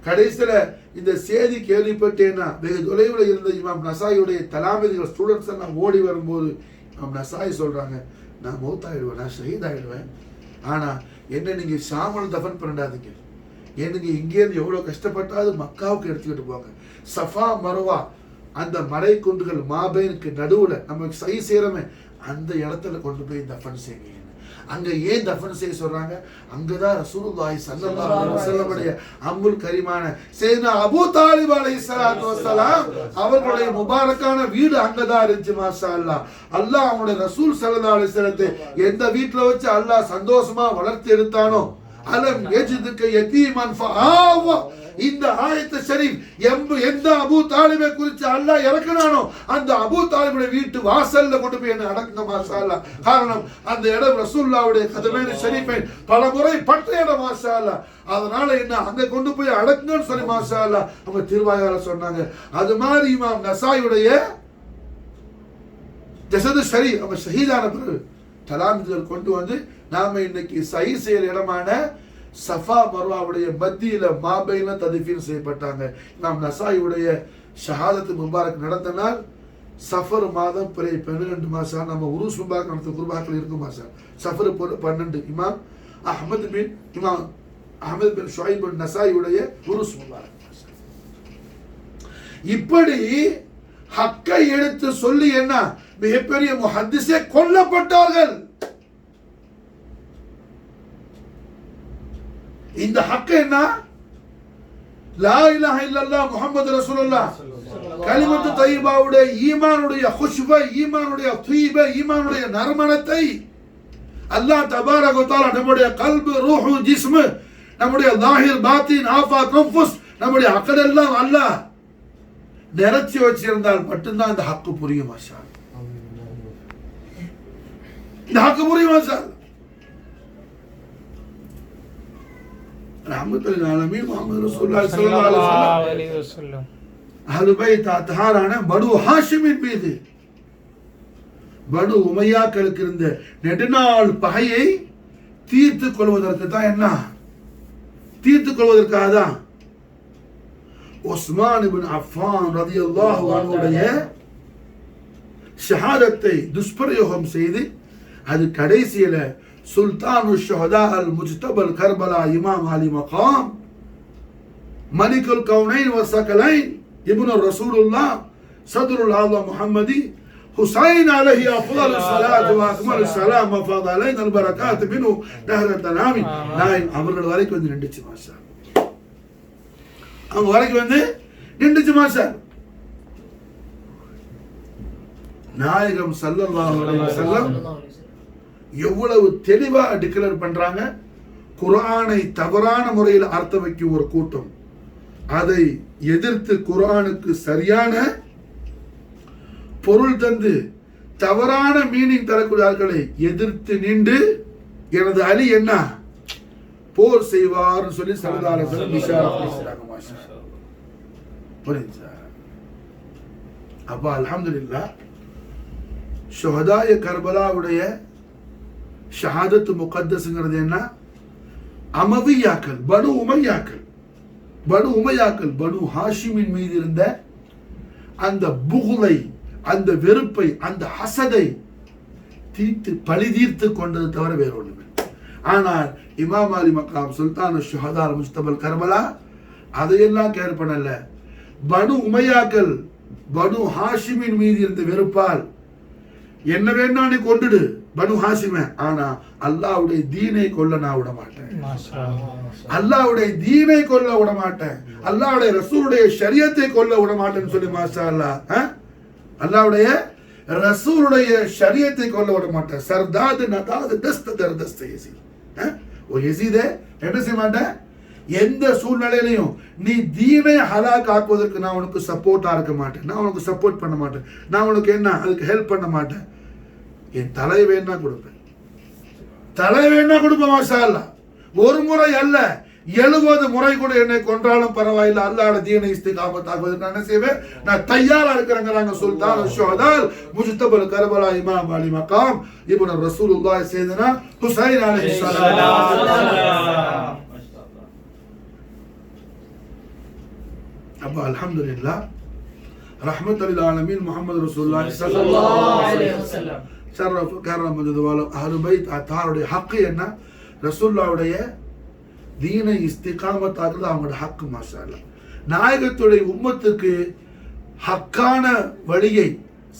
கடைசியில இந்த செய்தி கேள்விப்பட்டேன்னா வெகு தொலைவில் இருந்த இமாம் நசாயுடைய தலாமிதிகள் ஸ்டூடெண்ட்ஸ் எல்லாம் ஓடி வரும்போது இமாம் நசாய் சொல்றாங்க, நான் மௌத்தாயிடுவேன், நான் ஷஹீத் ஆயிடுவேன், ஆனா என்ன நீங்க ஷாமல் தஃபன் பண்ணிடாதீங்க, எனக்கு இங்கேருந்து எவ்வளவு கஷ்டப்பட்டாது மக்காவுக்கு எடுத்துக்கிட்டு போங்க. சஃபா மருவா அந்த மலை குன்றுகள் மாபைனுக்கு நடுவுல நமக்கு சை சேரமே அந்த இடத்துல கொண்டு போய் தஃபன் செய்யுங்க. அங்க ஏன் தஃபன் செய்ய சொல்றாங்க? அங்கதான் ரசூலுல்லாஹி ஸல்லல்லாஹு அலைஹி வஸல்லம் அம்முல் கரீமான சையதுனா அபூ தாலிப் அலைஹிஸ்ஸலாத்து வஸலாம் அவர்களுடைய முபாரக்கான வீடு அங்கதான் இருந்துச்சு. மாஷா அல்லாஹ். அல்லாஹ் அவனுடைய ரசூல் ஸல்லல்லாஹு அலைஹி வஸல்லத்தை எந்த வீட்டுல வச்சு அல்லாஹ் சந்தோஷமா வளர்த்து எடுத்தானோ, அலம் யஜிதுக யதீமன் ஃபஆவா, இந்த ஆயத்து ஷரீஃப் எந்த அபூ தாலிபை குறித்து அல்லாஹ் இறக்குனானோ அந்த அபூ தாலிபுடைய வீட்டு வாசல்ல கொண்டு போய் என்ன அடக்குங்க. மாஷா அல்லாஹ். காரணம் அந்த இடம் ரசூலுல்லாஹ்வுடைய கதமைன் ஷரீஃபை பல முறை பட்ட இடம். மாஷா அல்லாஹ். அதனால என்ன அங்க கொண்டு போய் அடக்குங்கன்னு சொல்லி மாஷா அல்லாஹ் அவங்க திருவாயால சொன்னாங்க. அது மாதிரி இமாம் நசாயுடைய ஜஸது ஷரீஃப் அவங்க ஷஹீதான பிறகு தலாமிதுகள் கொண்டு வந்து நாம இன்னைக்கு சஹீ செய்யற இடமான சஃபா மர்வாவுடைய மத்தியில மாபையில தத்ஃபீன் செய்யப்பட்டாங்க. இமாம் நசாயுடைய ஷஹாதத்து முபாரக் நடந்த நாள் சஃபர் மாதம் 12 மாசம். நம்ம உருஸ் முபாரக் நடத்த குர்பாக்கள் இருக்கும் மாசம் சஃபர் 12. இமாம் அஹ்மத் பின் ஷுஐப் நசாயுடைய உருஸ் முபாரக். இப்படி ஹக்கை எடுத்து சொல்லி என்ன மிகப்பெரிய முஹத்திஸே கொல்லப்பட்டார்கள். இந்த ஹக்கு என்ன? லா இலாஹ இல்லல்லாஹ் முஹம்மது ரசூலுல்லாஹ் கலிமத்து தய்யிபாவுடைய ஈமானுடைய குஷ்பை, ஈமானுடைய தீபை, ஈமானுடைய நறுமணத்தை அல்லாஹ் தபாரக வ தஆலா நம்முடைய கல்பு, ரூஹு, ஜிஸ்ம், நம்முடைய லாஹிர், பாத்தின், ஆஃபா, கன்ஃபுஸ், நம்முடைய அக்கல் எல்லாம் அல்லாஹ் நிறைச்சி வச்சிருந்தால் மட்டும்தான் இந்த ஹக்கு புரியும். மாஷா அல்லாஹ். இந்த ஹக்கு புரியும். மாஷா அல்லாஹ். ரஹ்மத்துல் ஆலமீன் முஹம்மது ரசூலுல்லாஹி ஸல்லல்லாஹு அலைஹி வஸல்லம் அஹ்லு பைத் அத்ஹாரான பனு ஹாஷிமின் மீது பனு உமையாக்களுக்கு இருந்த நெடுநாள் பகையை தீர்த்துக் கொள்வதற்கு தான் என்ன தீர்த்துக் கொள்வதற்காக தான் உஸ்மான் இப்னு அஃபான் ரலியல்லாஹு அன்ஹுடைய ஷஹாதத்தை துஷ்பிரயோகம் செய்து அது கடைசியில சுல்தானு ஷுஹதா அல் முஜ்தபல் கர்பலா இமாம் அலி மகாம் மலிகுல் கௌனைன் வ ஸகலைன் இப்னு ரசூலுல்லாஹ் சத்ருல் ஆலம் முஹம்மதி ஹுசைன் அலைஹி அஃதலு ஸலாத்து வ அக்மலு ஸலாம் வ ஃபதலைன் அல் பரகாத் மினு நஹரத் தனாமி நாயின் அவர்கள் வரைக்கும் வந்து நின்றுச்சு. மாஷா அவங்க வரைக்கும் வந்து நின்றுச்சு. மாஷா நாயகம் ஸல்லல்லாஹு அலைஹி வஸல்லம் எவ்வளவு தெளிவா டிக்ளேர் பண்றாங்க. குர்ஆனை தவறான முறையில் அர்த்தம் வைக்கும் ஒரு கூட்டம், அதை எதிர்த்து குர்ஆனுக்கு சரியான பொருள் தந்து தவறான மீனிங் தரக்கூடிய ஆட்களை எதிர்த்து நின்று எனது அலி என்ன போர் செய்வார் சொல்லி ஸல்லல்லாஹு அலைஹி வஸல்லம் இஷாரா செய்றாங்க. மாஷா அல்லாஹ். புரியுதா? அப்ப அல்ஹம்துலில்லாஹ் ஷுஹதாய கர்பலாவுடைய ஷஹாதத்து முகத்தஸ்ங்கிறது என்ன? அமவியாக்கள், பனு உமையாக்கள் பனு ஹாஷிமின் மீது இருந்த அந்த புகுலை, அந்த வெறுப்பை, அந்த ஹசதை தீர்த்து பழி தீர்த்து கொண்டது தவிர வேற ஒண்ணுமே. ஆனால் இமாம் அலி மக்காம் சுல்தான் ஷுஹதா முஜ்தபல் கர்பலா அதையெல்லாம் கேர் பண்ணல. பனு உமையாக்கள் பனு ஹாஷிமின் மீது இருந்த வெறுப்பால் என்ன வேணா நீ கொண்டுடு பனு ஹாஷிம, ஆனா அல்லாஹ்வுடைய தீனை கொல்ல நான் விட மாட்டேன். அல்லாஹ்வுடைய தீனை கொல்ல விட மாட்டேன், அல்லாஹ்வுடைய ரசூலுடைய ஷரியத்தை கொல்ல விட மாட்டேன்னு சொல்லி மாஷா அல்லாஹ் அல்லாஹ்வுடைய ரசூலுடைய ஷரியத்தை கொல்ல விட மாட்டேன். சர்தாது நதாது தஸ்த தர்தஸ்த யசி யசீதே என்ன செய்ய மாட்டேன், எந்த சூழ்நிலையிலையும் நீ தீனை ஹலாக் ஆக்குவதற்கு நான் உனக்கு சப்போர்ட்டா இருக்க மாட்டேன், நான் உனக்கு சப்போர்ட் பண்ண மாட்டேன், நான் உனக்கு என்ன அதுக்கு ஹெல்ப் பண்ண மாட்டேன். என் தலை வேணா கொடுப்பேன், தலை வேணா கொடுப்பேன். மாஷா அல்லாஹ். ஒரு முறை அல்ல 70 முறை கூட என்னை கொன்றாலும் பரவாயில்லை, அல்லாஹ்வுடைய தீனை இஸ்திகாமத் ஆக்குவதற்கு நான் என்ன செய்வேன், நான் தயாரா இருக்கிறேங்கிறாங்க சுல்தான் ஷுஹதால் முஜ்தபல் கர்பலா இமாம் அலி மகாம் இப்னு ரசூலுல்லாஹ் சையதுனா ஹுசைன் அலைஹிஸ்ஸலாம். அப்ப அல்ஹம்துலில்லாஹ் ரஹ்மத்துல் ஆலமீன் முஹம்மது ரசூலுல்லாஹ் ஸல்லல்லாஹு அலைஹி வஸல்லம் ஷரஃப் கரம் மஜ்துவால அஹ்லுல் பைத் அத்தாருடைய ஹக் என்ன, ரசூலுல்லாஹ்வுடைய தீனை இஸ்திகாமத் ஆக்குறது அவங்களோட ஹக்கு. மாஷா அல்லாஹ். நாயகத்துடைய உம்மத்துக்கு ஹக்கான வழியை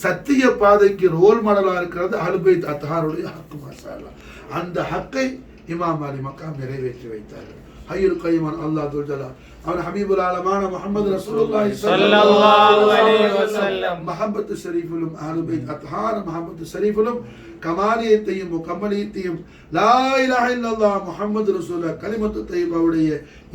சத்திய பாதைக்கு ரோல் மாடலா இருக்கிறது அஹ்லுல் பைத் அத்தாருடைய ஹக்கு. மாஷா அல்லாஹ். அந்த ஹக்கை இமாம் அலி மக்காம் நிறைவேற்றி வைத்தார்கள். ஹய்யுல் கய்யூம் அல்லாஹ் துல் ஜலால் அவன் ஹபீபுல் ஆலமான முஹம்மது ரசூலுல்லாஹி ஸல்லல்லாஹு அலைஹி வஸல்லம் மஹப்பத்து ஷரீஃபிலும் அஹ்லுல் பைத் அத்ஹார் மஹப்பத்து ஷரீஃபிலும் கமாலியத்தையும் முகம்மலியத்தையும் லா இலாஹ இல்லல்லாஹ் முஹம்மது ரசூலுல்லாஹ் கலிமத்து தய்யிபாவுடைய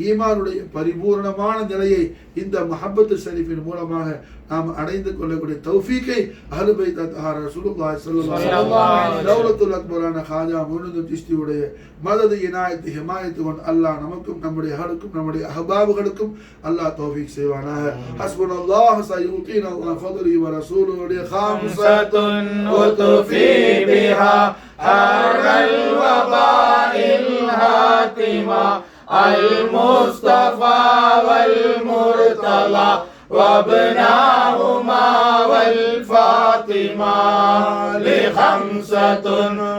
ஈமானுடைய பரிபூர்ணமான நிலையை இந்த மஹப்பத்து ஷரீஃபின் மூலமாக நாம் அடைந்து கொள்ளக்கூடிய தௌஃபீக்கை அஹ்லுல் பைத் அத்ஹார் ரசூலுல்லாஹி ஸல்லல்லாஹு அலைஹி வஸல்லம் தௌலத்துல் அக்பரான காஜா முஹம்மது சிஸ்தியுடைய மதது இனாயத்து ஹிமாயத்து கொண்டு அல்லாஹ் நமக்கும் நம்முடைய அஹலுக்கும் நம்முடைய அஹ்பாபுகளுக்கும் அல்லாஹ் தௌஃபீக் செய்வானாக. ஹஸ்புனல்லாஹு சயூதீனா வ ஃபضلி வ ரசூலுடைய காம்சத்துன் உத்ஃபி பிஹா ஹர்ரல் வபாஇல் ஹாத்திமா அல் முஸ்தஃபா வல் முர்தலா وابناهما والفاطمة لخمسة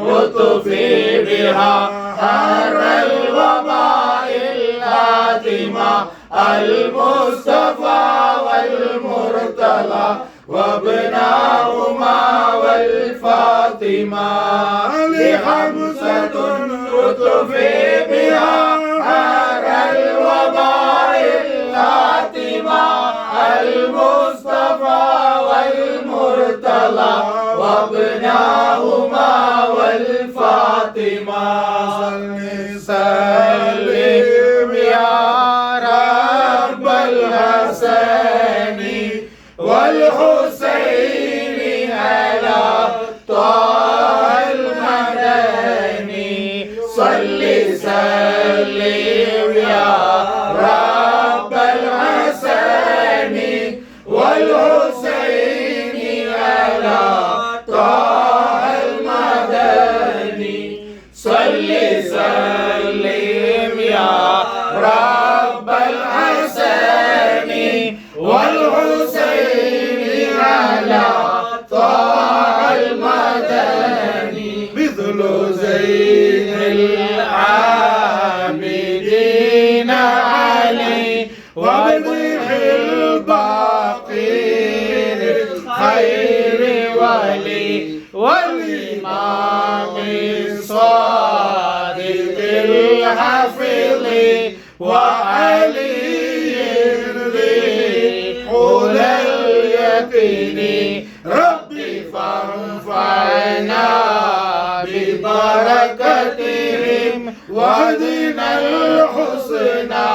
وتفي بها حر الوباء الهاتمة المصطفى والمرتضى وابناهما والفاطمة لخمسة وتفي بها حر الوباء الهاتمة المصطفى والمرتضى وابناهما والفاطمة سلم يا رب الحسن والحسين على طه المدني صل سلم يا رب الحسن والحسين على طه المدني صل سلم يا رب الحسن والحسين على طه المدني مثل زين العابدين علي وابنه الباقين خير ولي والإمام الصادق الحفظ وعلي ذي حلى اليقين ربي فانفعنا ببركتهم وهدنا الحسنى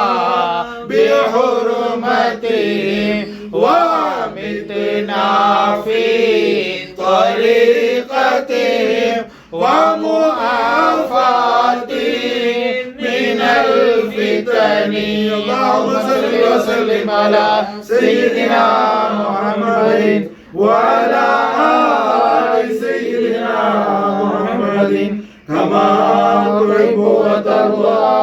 بحرمتهم وامتنا في طريقتهم ومعافاتهم من الفتن. اللهم صل وسلم على سيدنا محمد وعلى آل سيدنا محمد كما تحب وترضى